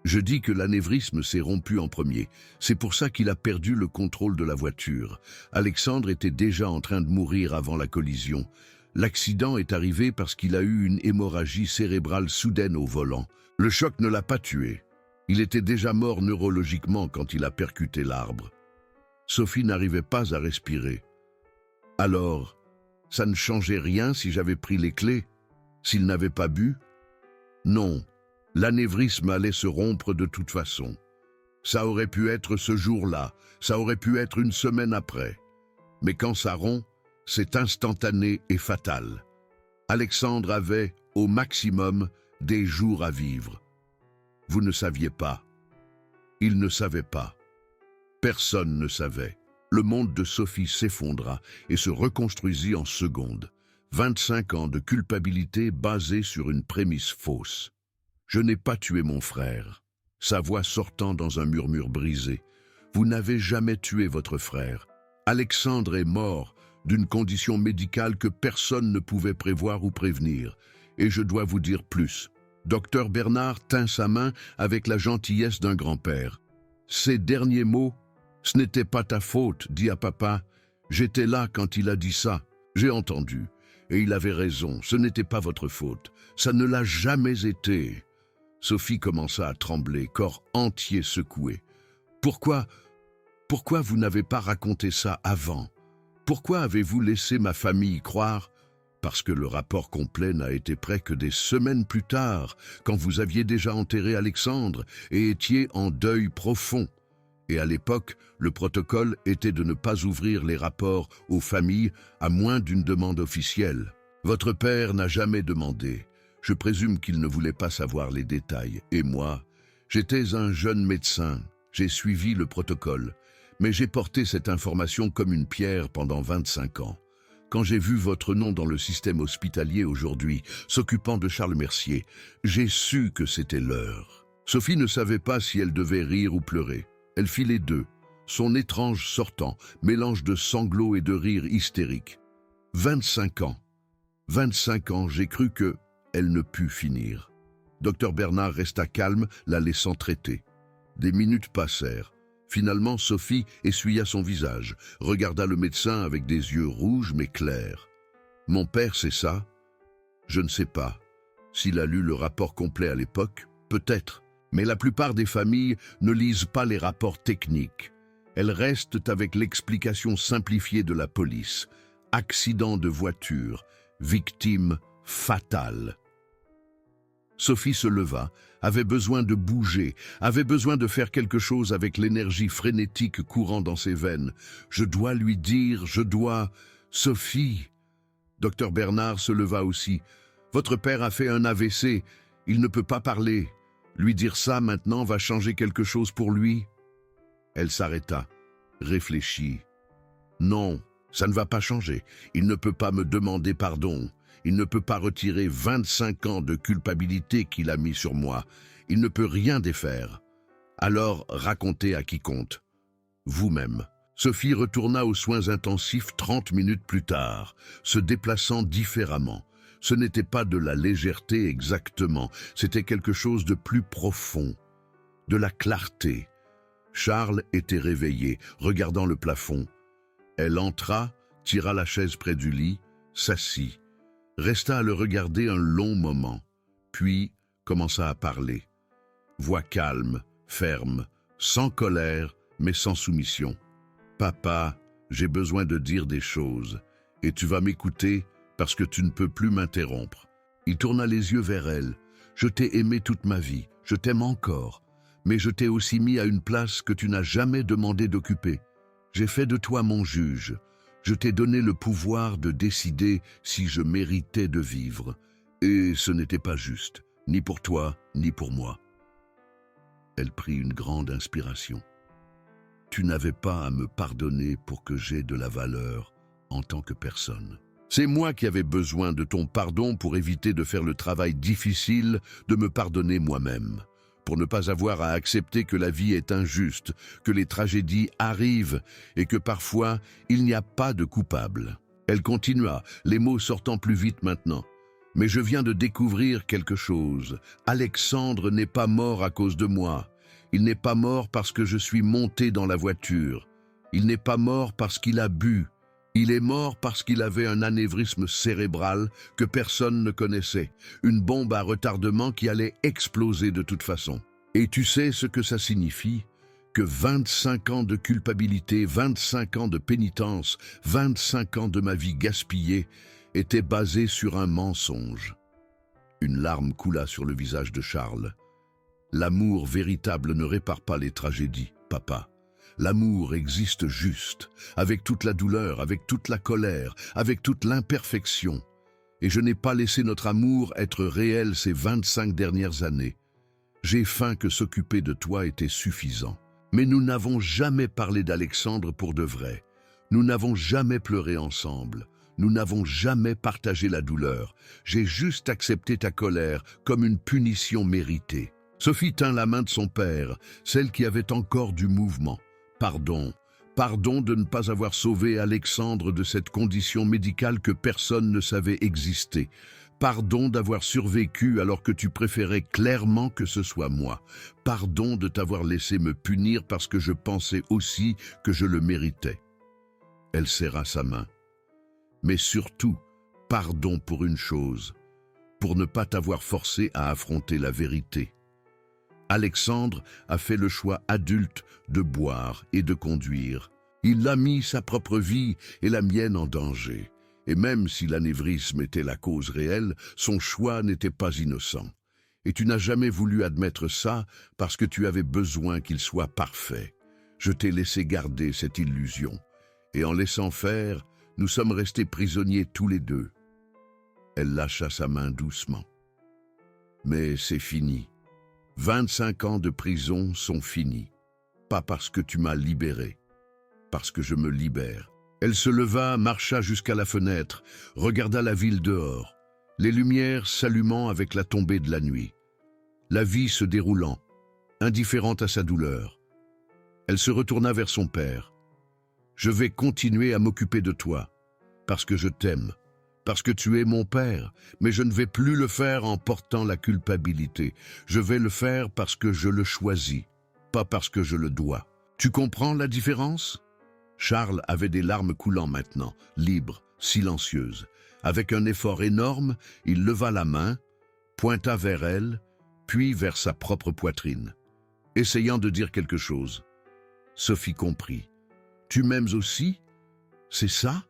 Je dis que l'anévrisme s'est rompu en premier. C'est pour ça qu'il a perdu le contrôle de la voiture. Alexandre était déjà en train de mourir avant la collision. L'accident est arrivé parce qu'il a eu une hémorragie cérébrale soudaine au volant. Le choc ne l'a pas tué. Il était déjà mort neurologiquement quand il a percuté l'arbre. » Sophie n'arrivait pas à respirer. « Alors, ça ne changeait rien si j'avais pris les clés? S'il n'avait pas bu? » « Non, l'anévrisme allait se rompre de toute façon. Ça aurait pu être ce jour-là, ça aurait pu être une semaine après. Mais quand ça rompt, c'est instantané et fatal. Alexandre avait, au maximum, des jours à vivre. Vous ne saviez pas. Il ne savait pas. Personne ne savait. Le monde de Sophie s'effondra et se reconstruisit en secondes. 25 ans de culpabilité basée sur une prémisse fausse. « Je n'ai pas tué mon frère. » Sa voix sortant dans un murmure brisé. « Vous n'avez jamais tué votre frère. Alexandre est mort d'une condition médicale que personne ne pouvait prévoir ou prévenir. Et je dois vous dire plus. » Docteur Bernard tint sa main avec la gentillesse d'un grand-père. Ces derniers mots, « Ce n'était pas ta faute, dit à papa. J'étais là quand il a dit ça. J'ai entendu. Et il avait raison, ce n'était pas votre faute. Ça ne l'a jamais été. » Sophie commença à trembler, corps entier secoué. « Pourquoi vous n'avez pas raconté ça avant? Pourquoi avez-vous laissé ma famille croire ?» Parce que le rapport complet n'a été prêt que des semaines plus tard, quand vous aviez déjà enterré Alexandre et étiez en deuil profond. Et à l'époque, le protocole était de ne pas ouvrir les rapports aux familles à moins d'une demande officielle. Votre père n'a jamais demandé. Je présume qu'il ne voulait pas savoir les détails. Et moi, j'étais un jeune médecin. J'ai suivi le protocole. Mais j'ai porté cette information comme une pierre pendant 25 ans. Quand j'ai vu votre nom dans le système hospitalier aujourd'hui, s'occupant de Charles Mercier, j'ai su que c'était l'heure. Sophie ne savait pas si elle devait rire ou pleurer. Elle fit les deux, son étrange sortant, mélange de sanglots et de rires hystériques. 25 ans. 25 ans, j'ai cru que elle ne put finir. Docteur Bernard resta calme, la laissant traiter. Des minutes passèrent. Finalement, Sophie essuya son visage, regarda le médecin avec des yeux rouges mais clairs. « Mon père, c'est ça? Je ne sais pas. S'il a lu le rapport complet à l'époque, peut-être. Mais la plupart des familles ne lisent pas les rapports techniques. Elles restent avec l'explication simplifiée de la police. Accident de voiture, victime fatale. Sophie se leva, avait besoin de bouger, avait besoin de faire quelque chose avec l'énergie frénétique courant dans ses veines. Je dois lui dire, je dois... Sophie... Docteur Bernard se leva aussi. Votre père a fait un AVC, il ne peut pas parler. Lui dire ça maintenant va changer quelque chose pour lui? Elle s'arrêta, réfléchit. Non, ça ne va pas changer. Il ne peut pas me demander pardon. Il ne peut pas retirer 25 ans de culpabilité qu'il a mis sur moi. Il ne peut rien défaire. Alors racontez à qui compte. Vous-même. Sophie retourna aux soins intensifs 30 minutes plus tard, se déplaçant différemment. Ce n'était pas de la légèreté exactement, c'était quelque chose de plus profond, de la clarté. Charles était réveillé, regardant le plafond. Elle entra, tira la chaise près du lit, s'assit, resta à le regarder un long moment, puis commença à parler. Voix calme, ferme, sans colère, mais sans soumission. « Papa, j'ai besoin de dire des choses, et tu vas m'écouter parce que tu ne peux plus m'interrompre. » Il tourna les yeux vers elle. « Je t'ai aimé toute ma vie, je t'aime encore, mais je t'ai aussi mis à une place que tu n'as jamais demandé d'occuper. J'ai fait de toi mon juge. Je t'ai donné le pouvoir de décider si je méritais de vivre. Et ce n'était pas juste, ni pour toi, ni pour moi. » Elle prit une grande inspiration. Tu n'avais pas à me pardonner pour que j'aie de la valeur en tant que personne. C'est moi qui avais besoin de ton pardon pour éviter de faire le travail difficile de me pardonner moi-même, pour ne pas avoir à accepter que la vie est injuste, que les tragédies arrivent et que parfois il n'y a pas de coupable. Elle continua, les mots sortant plus vite maintenant. Mais je viens de découvrir quelque chose. Alexandre n'est pas mort à cause de moi. Il n'est pas mort parce que je suis monté dans la voiture. Il n'est pas mort parce qu'il a bu. Il est mort parce qu'il avait un anévrisme cérébral que personne ne connaissait. Une bombe à retardement qui allait exploser de toute façon. Et tu sais ce que ça signifie? Que 25 ans de culpabilité, 25 ans de pénitence, 25 ans de ma vie gaspillée étaient basés sur un mensonge. Une larme coula sur le visage de Charles. L'amour véritable ne répare pas les tragédies, papa. L'amour existe juste, avec toute la douleur, avec toute la colère, avec toute l'imperfection. Et je n'ai pas laissé notre amour être réel ces 25 dernières années. J'ai faim que s'occuper de toi était suffisant. Mais nous n'avons jamais parlé d'Alexandre pour de vrai. Nous n'avons jamais pleuré ensemble. Nous n'avons jamais partagé la douleur. J'ai juste accepté ta colère comme une punition méritée. Sophie tint la main de son père, celle qui avait encore du mouvement. Pardon, pardon de ne pas avoir sauvé Alexandre de cette condition médicale que personne ne savait exister. Pardon d'avoir survécu alors que tu préférais clairement que ce soit moi. Pardon de t'avoir laissé me punir parce que je pensais aussi que je le méritais. Elle serra sa main. Mais surtout, pardon pour une chose, pour ne pas t'avoir forcé à affronter la vérité. Alexandre a fait le choix adulte de boire et de conduire. Il a mis sa propre vie et la mienne en danger. Et même si l'anévrisme était la cause réelle, son choix n'était pas innocent. Et tu n'as jamais voulu admettre ça parce que tu avais besoin qu'il soit parfait. Je t'ai laissé garder cette illusion. Et en laissant faire, nous sommes restés prisonniers tous les deux. Elle lâcha sa main doucement. Mais c'est fini. 25 ans de prison sont finis. Pas parce que tu m'as libéré, parce que je me libère. Elle se leva, marcha jusqu'à la fenêtre, regarda la ville dehors, les lumières s'allumant avec la tombée de la nuit. La vie se déroulant, indifférente à sa douleur. Elle se retourna vers son père. « Je vais continuer à m'occuper de toi, parce que je t'aime. Parce que tu es mon père, mais je ne vais plus le faire en portant la culpabilité. Je vais le faire parce que je le choisis, pas parce que je le dois. Tu comprends la différence ?» Charles avait des larmes coulant maintenant, libres, silencieuses. Avec un effort énorme, il leva la main, pointa vers elle, puis vers sa propre poitrine, essayant de dire quelque chose. Sophie comprit. « Tu m'aimes aussi? C'est ça ?»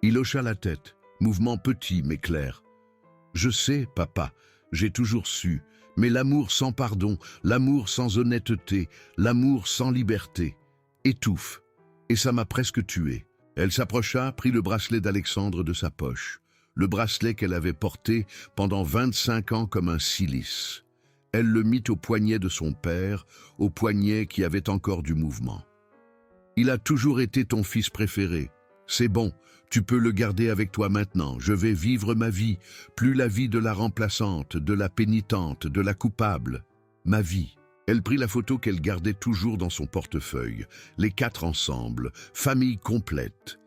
Il hocha la tête, mouvement petit mais clair. « Je sais, papa, j'ai toujours su, mais l'amour sans pardon, l'amour sans honnêteté, l'amour sans liberté, étouffe, et ça m'a presque tué. » Elle s'approcha, prit le bracelet d'Alexandre de sa poche, le bracelet qu'elle avait porté pendant 25 ans comme un cilice. Elle le mit au poignet de son père, au poignet qui avait encore du mouvement. « Il a toujours été ton fils préféré. C'est bon, tu peux le garder avec toi maintenant. Je vais vivre ma vie, plus la vie de la remplaçante, de la pénitente, de la coupable. Ma vie. » Elle prit la photo qu'elle gardait toujours dans son portefeuille, les 4 ensemble, famille complète.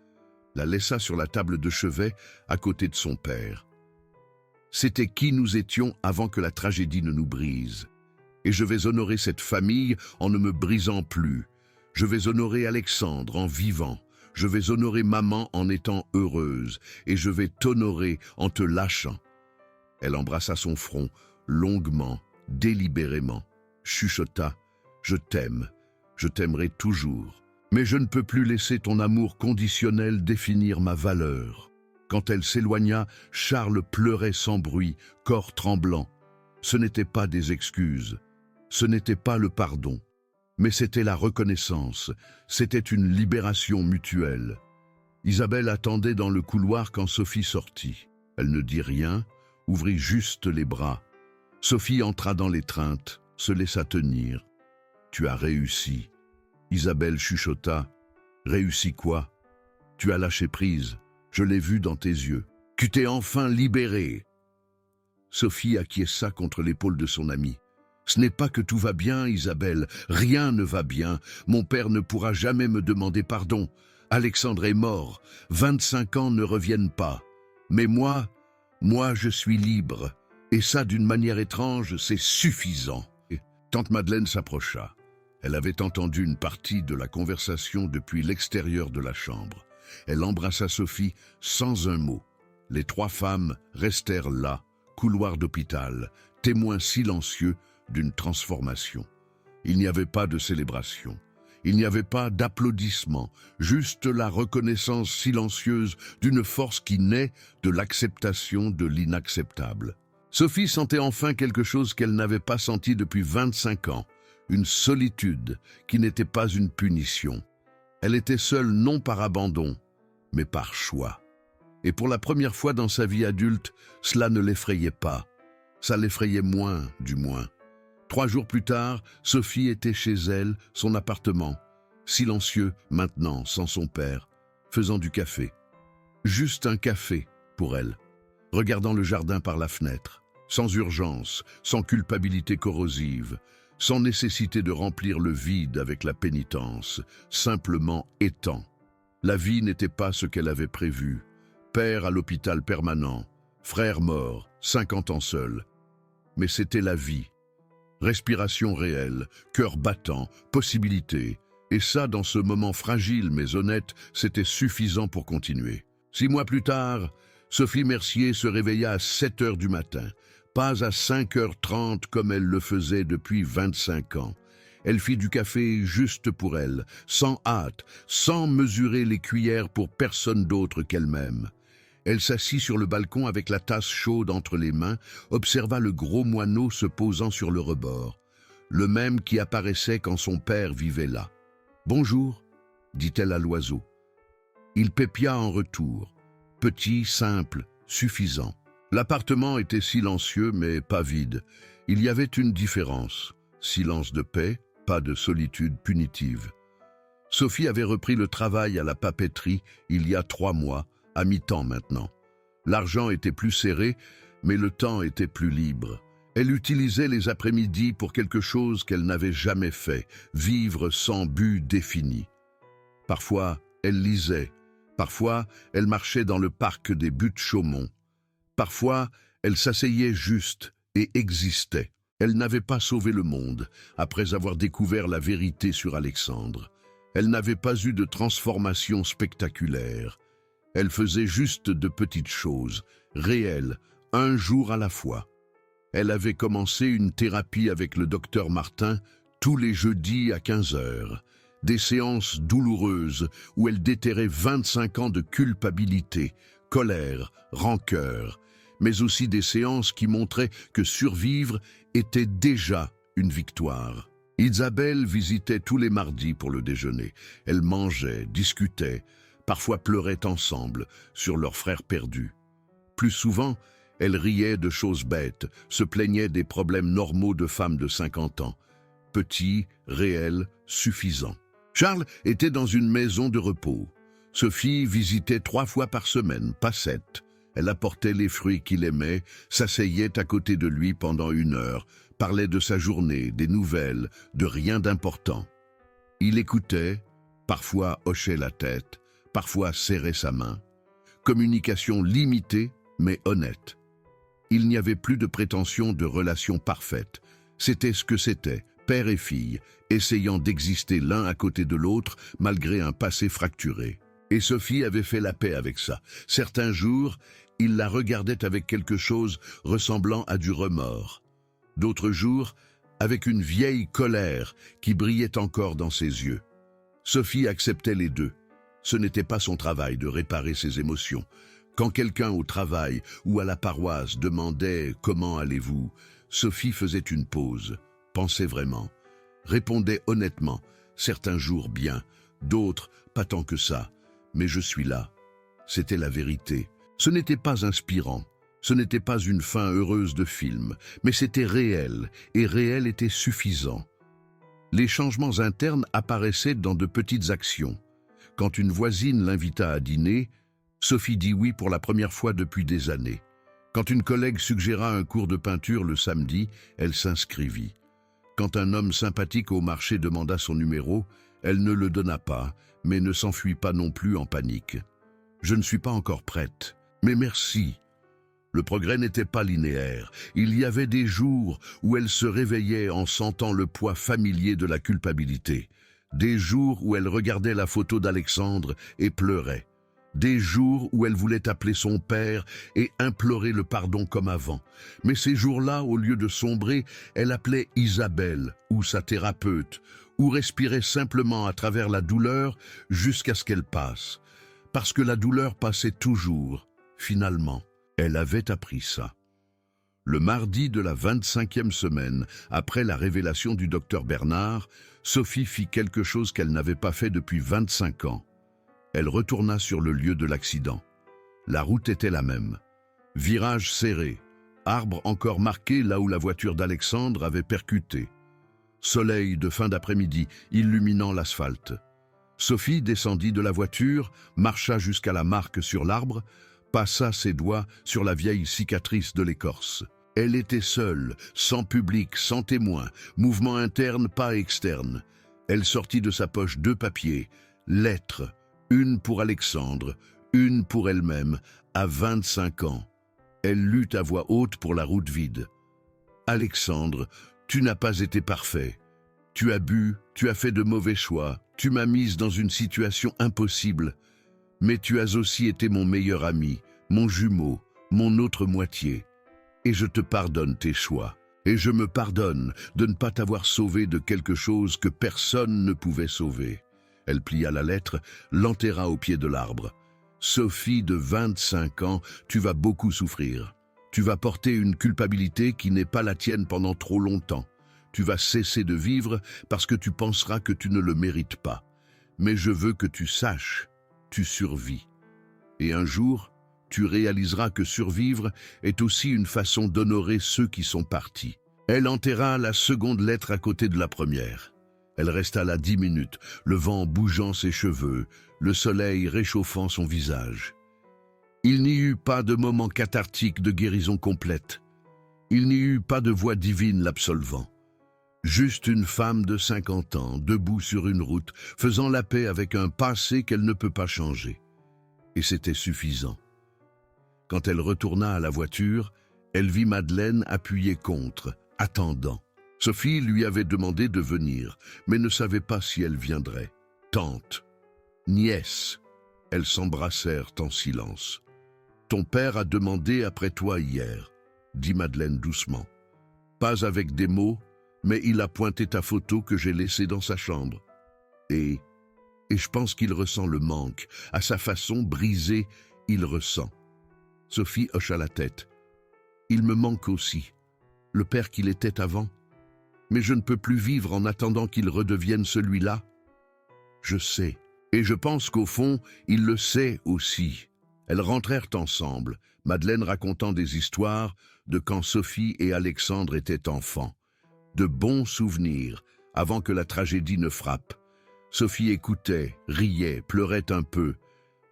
La laissa sur la table de chevet à côté de son père. C'était qui nous étions avant que la tragédie ne nous brise. Et je vais honorer cette famille en ne me brisant plus. Je vais honorer Alexandre en vivant. Je vais honorer maman en étant heureuse. Et je vais t'honorer en te lâchant. Elle embrassa son front, longuement, délibérément. Chuchota, « Je t'aime, je t'aimerai toujours. Mais je ne peux plus laisser ton amour conditionnel définir ma valeur. » Quand elle s'éloigna, Charles pleurait sans bruit, corps tremblant. Ce n'était pas des excuses, ce n'était pas le pardon, mais c'était la reconnaissance, c'était une libération mutuelle. Isabelle attendait dans le couloir quand Sophie sortit. Elle ne dit rien, ouvrit juste les bras. Sophie entra dans l'étreinte, se laissa tenir. « Tu as réussi. » Isabelle chuchota. « Réussi quoi? Tu as lâché prise. Je l'ai vu dans tes yeux. Tu t'es enfin libérée. » Sophie acquiesça contre l'épaule de son amie. « Ce n'est pas que tout va bien, Isabelle. Rien ne va bien. Mon père ne pourra jamais me demander pardon. Alexandre est mort. 25 ans ne reviennent pas. Mais moi, je suis libre. Et ça, d'une manière étrange, c'est suffisant. » Tante Madeleine s'approcha. Elle avait entendu une partie de la conversation depuis l'extérieur de la chambre. Elle embrassa Sophie sans un mot. Les 3 femmes restèrent là, couloir d'hôpital, témoins silencieux d'une transformation. Il n'y avait pas de célébration. Il n'y avait pas d'applaudissements, juste la reconnaissance silencieuse d'une force qui naît de l'acceptation de l'inacceptable. Sophie sentait enfin quelque chose qu'elle n'avait pas senti depuis 25 ans, une solitude qui n'était pas une punition. Elle était seule non par abandon, mais par choix. Et pour la première fois dans sa vie adulte, cela ne l'effrayait pas. Ça l'effrayait moins, du moins. 3 jours plus tard, Sophie était chez elle, son appartement, silencieux maintenant, sans son père, faisant du café. Juste un café, pour elle, regardant le jardin par la fenêtre. Sans urgence, sans culpabilité corrosive, sans nécessité de remplir le vide avec la pénitence, simplement étant. La vie n'était pas ce qu'elle avait prévu. Père à l'hôpital permanent, frère mort, 50 ans seul. Mais c'était la vie. Respiration réelle, cœur battant, possibilité. Et ça, dans ce moment fragile mais honnête, c'était suffisant pour continuer. 6 mois plus tard, Sophie Mercier se réveilla à 7 heures du matin. Pas à 5h30 comme elle le faisait depuis 25 ans. Elle fit du café juste pour elle, sans hâte, sans mesurer les cuillères pour personne d'autre qu'elle-même. Elle s'assit sur le balcon avec la tasse chaude entre les mains, observa le gros moineau se posant sur le rebord, le même qui apparaissait quand son père vivait là. « Bonjour », dit-elle à l'oiseau. Il pépia en retour, petit, simple, suffisant. L'appartement était silencieux mais pas vide. Il y avait une différence. Silence de paix, pas de solitude punitive. Sophie avait repris le travail à la papeterie il y a 3 mois, à mi-temps maintenant. L'argent était plus serré, mais le temps était plus libre. Elle utilisait les après-midi pour quelque chose qu'elle n'avait jamais fait, vivre sans but défini. Parfois, elle lisait. Parfois, elle marchait dans le parc des Buttes-Chaumont. Parfois, elle s'asseyait juste et existait. Elle n'avait pas sauvé le monde après avoir découvert la vérité sur Alexandre. Elle n'avait pas eu de transformation spectaculaire. Elle faisait juste de petites choses, réelles, un jour à la fois. Elle avait commencé une thérapie avec le docteur Martin tous les jeudis à 15 heures. Des séances douloureuses où elle déterrait 25 ans de culpabilité, colère, rancœur, mais aussi des séances qui montraient que survivre était déjà une victoire. Isabelle visitait tous les mardis pour le déjeuner. Elles mangeaient, discutaient, parfois pleuraient ensemble sur leur frère perdu. Plus souvent, elles riaient de choses bêtes, se plaignaient des problèmes normaux de femmes de 50 ans. Petits, réels, suffisants. Charles était dans une maison de repos. Sophie visitait 3 fois par semaine, pas 7. Elle apportait les fruits qu'il aimait, s'asseyait à côté de lui pendant 1 heure, parlait de sa journée, des nouvelles, de rien d'important. Il écoutait, parfois hochait la tête, parfois serrait sa main. Communication limitée, mais honnête. Il n'y avait plus de prétention de relation parfaite. C'était ce que c'était, père et fille, essayant d'exister l'un à côté de l'autre malgré un passé fracturé. Et Sophie avait fait la paix avec ça. Certains jours, il la regardait avec quelque chose ressemblant à du remords. D'autres jours, avec une vieille colère qui brillait encore dans ses yeux. Sophie acceptait les deux. Ce n'était pas son travail de réparer ses émotions. Quand quelqu'un au travail ou à la paroisse demandait « Comment allez-vous ?», Sophie faisait une pause, pensait vraiment, répondait honnêtement, certains jours bien, d'autres pas tant que ça, mais je suis là. C'était la vérité. Ce n'était pas inspirant, ce n'était pas une fin heureuse de film, mais c'était réel, et réel était suffisant. Les changements internes apparaissaient dans de petites actions. Quand une voisine l'invita à dîner, Sophie dit oui pour la première fois depuis des années. Quand une collègue suggéra un cours de peinture le samedi, elle s'inscrivit. Quand un homme sympathique au marché demanda son numéro, elle ne le donna pas, mais ne s'enfuit pas non plus en panique. « Je ne suis pas encore prête, mais merci ». Le progrès n'était pas linéaire. Il y avait des jours où elle se réveillait en sentant le poids familier de la culpabilité. Des jours où elle regardait la photo d'Alexandre et pleurait. Des jours où elle voulait appeler son père et implorer le pardon comme avant. Mais ces jours-là, au lieu de sombrer, elle appelait Isabelle ou sa thérapeute, ou respirait simplement à travers la douleur jusqu'à ce qu'elle passe. Parce que la douleur passait toujours, finalement. Elle avait appris ça. Le mardi de la 25e semaine, après la révélation du docteur Bernard, Sophie fit quelque chose qu'elle n'avait pas fait depuis 25 ans. Elle retourna sur le lieu de l'accident. La route était la même. Virage serré, arbre encore marqué là où la voiture d'Alexandre avait percuté. Soleil de fin d'après-midi illuminant l'asphalte. Sophie descendit de la voiture, marcha jusqu'à la marque sur l'arbre, passa ses doigts sur la vieille cicatrice de l'écorce. Elle était seule, sans public, sans témoin, mouvement interne, pas externe. Elle sortit de sa poche 2 papiers, lettres, une pour Alexandre, une pour elle-même, à 25 ans. Elle lut à voix haute pour la route vide. « Alexandre, tu n'as pas été parfait. Tu as bu, tu as fait de mauvais choix, tu m'as mise dans une situation impossible. Mais tu as aussi été mon meilleur ami, mon jumeau, mon autre moitié. Et je te pardonne tes choix. Et je me pardonne de ne pas t'avoir sauvé de quelque chose que personne ne pouvait sauver. » Elle plia la lettre, l'enterra au pied de l'arbre. « Sophie de 25 ans, tu vas beaucoup souffrir. Tu vas porter une culpabilité qui n'est pas la tienne pendant trop longtemps. Tu vas cesser de vivre parce que tu penseras que tu ne le mérites pas. Mais je veux que tu saches, tu survis. Et un jour, tu réaliseras que survivre est aussi une façon d'honorer ceux qui sont partis. » Elle enterra la seconde lettre à côté de la première. Elle resta là 10 minutes, le vent bougeant ses cheveux, le soleil réchauffant son visage. Il n'y eut pas de moment cathartique de guérison complète. Il n'y eut pas de voix divine l'absolvant. Juste une femme de 50 ans, debout sur une route, faisant la paix avec un passé qu'elle ne peut pas changer. Et c'était suffisant. Quand elle retourna à la voiture, elle vit Madeleine appuyée contre, attendant. Sophie lui avait demandé de venir, mais ne savait pas si elle viendrait. Tante, nièce, Elles s'embrassèrent en silence. « Ton père a demandé après toi hier, » dit Madeleine doucement. « Pas avec des mots, mais il a pointé ta photo que j'ai laissée dans sa chambre. Et je pense qu'il ressent le manque. À sa façon brisée, il ressent. » Sophie hocha la tête. « Il me manque aussi, le père qu'il était avant. Mais je ne peux plus vivre en attendant qu'il redevienne celui-là. Je sais, et je pense qu'au fond, il le sait aussi. » Elles rentrèrent ensemble, Madeleine racontant des histoires de quand Sophie et Alexandre étaient enfants. De bons souvenirs, avant que la tragédie ne frappe. Sophie écoutait, riait, pleurait un peu,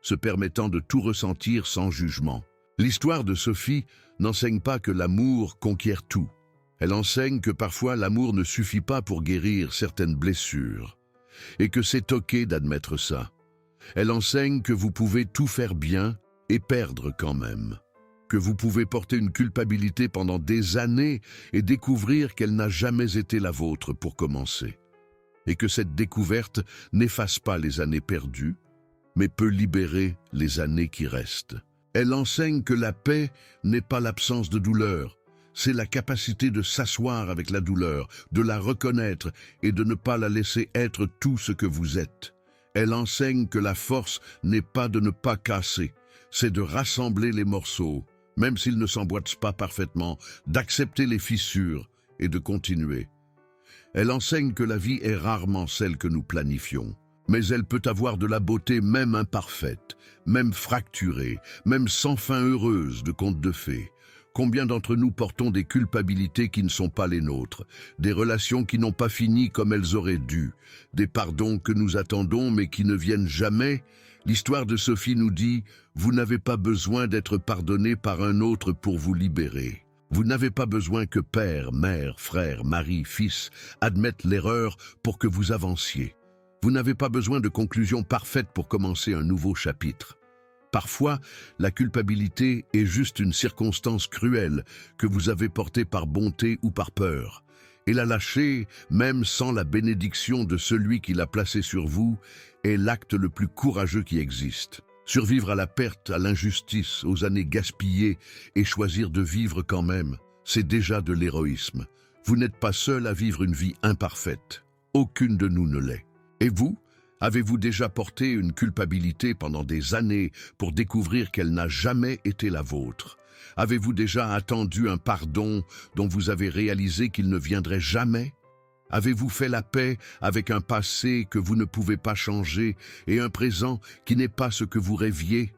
se permettant de tout ressentir sans jugement. L'histoire de Sophie n'enseigne pas que l'amour conquiert tout. Elle enseigne que parfois l'amour ne suffit pas pour guérir certaines blessures, et que c'est ok d'admettre ça. Elle enseigne que vous pouvez tout faire bien et perdre quand même, que vous pouvez porter une culpabilité pendant des années et découvrir qu'elle n'a jamais été la vôtre pour commencer, et que cette découverte n'efface pas les années perdues, mais peut libérer les années qui restent. Elle enseigne que la paix n'est pas l'absence de douleur, c'est la capacité de s'asseoir avec la douleur, de la reconnaître et de ne pas la laisser être tout ce que vous êtes. Elle enseigne que la force n'est pas de ne pas casser, c'est de rassembler les morceaux, même s'ils ne s'emboîtent pas parfaitement, d'accepter les fissures et de continuer. Elle enseigne que la vie est rarement celle que nous planifions, mais elle peut avoir de la beauté même imparfaite, même fracturée, même sans fin heureuse de contes de fées. Combien d'entre nous portons des culpabilités qui ne sont pas les nôtres, des relations qui n'ont pas fini comme elles auraient dû, des pardons que nous attendons mais qui ne viennent jamais? L'histoire de Sophie nous dit « Vous n'avez pas besoin d'être pardonné par un autre pour vous libérer. Vous n'avez pas besoin que père, mère, frère, mari, fils admettent l'erreur pour que vous avanciez. Vous n'avez pas besoin de conclusions parfaites pour commencer un nouveau chapitre. » Parfois, la culpabilité est juste une circonstance cruelle que vous avez portée par bonté ou par peur. Et la lâcher, même sans la bénédiction de celui qui l'a placée sur vous, est l'acte le plus courageux qui existe. Survivre à la perte, à l'injustice, aux années gaspillées et choisir de vivre quand même, c'est déjà de l'héroïsme. Vous n'êtes pas seul à vivre une vie imparfaite. Aucune de nous ne l'est. Et vous ? Avez-vous déjà porté une culpabilité pendant des années pour découvrir qu'elle n'a jamais été la vôtre? Avez-vous déjà attendu un pardon dont vous avez réalisé qu'il ne viendrait jamais? Avez-vous fait la paix avec un passé que vous ne pouvez pas changer et un présent qui n'est pas ce que vous rêviez?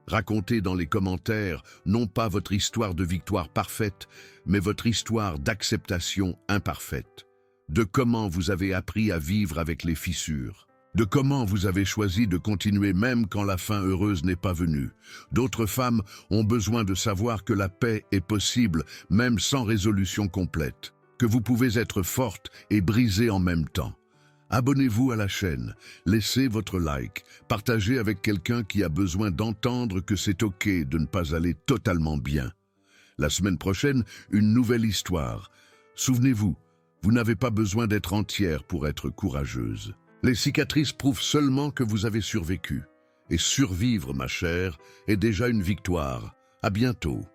Racontez dans les commentaires non pas votre histoire de victoire parfaite, mais votre histoire d'acceptation imparfaite. De comment vous avez appris à vivre avec les fissures. De comment vous avez choisi de continuer même quand la fin heureuse n'est pas venue. D'autres femmes ont besoin de savoir que la paix est possible, même sans résolution complète. Que vous pouvez être forte et brisée en même temps. Abonnez-vous à la chaîne, laissez votre like, partagez avec quelqu'un qui a besoin d'entendre que c'est ok de ne pas aller totalement bien. La semaine prochaine, une nouvelle histoire. Souvenez-vous, vous n'avez pas besoin d'être entière pour être courageuse. Les cicatrices prouvent seulement que vous avez survécu. Et survivre, ma chère, est déjà une victoire. À bientôt.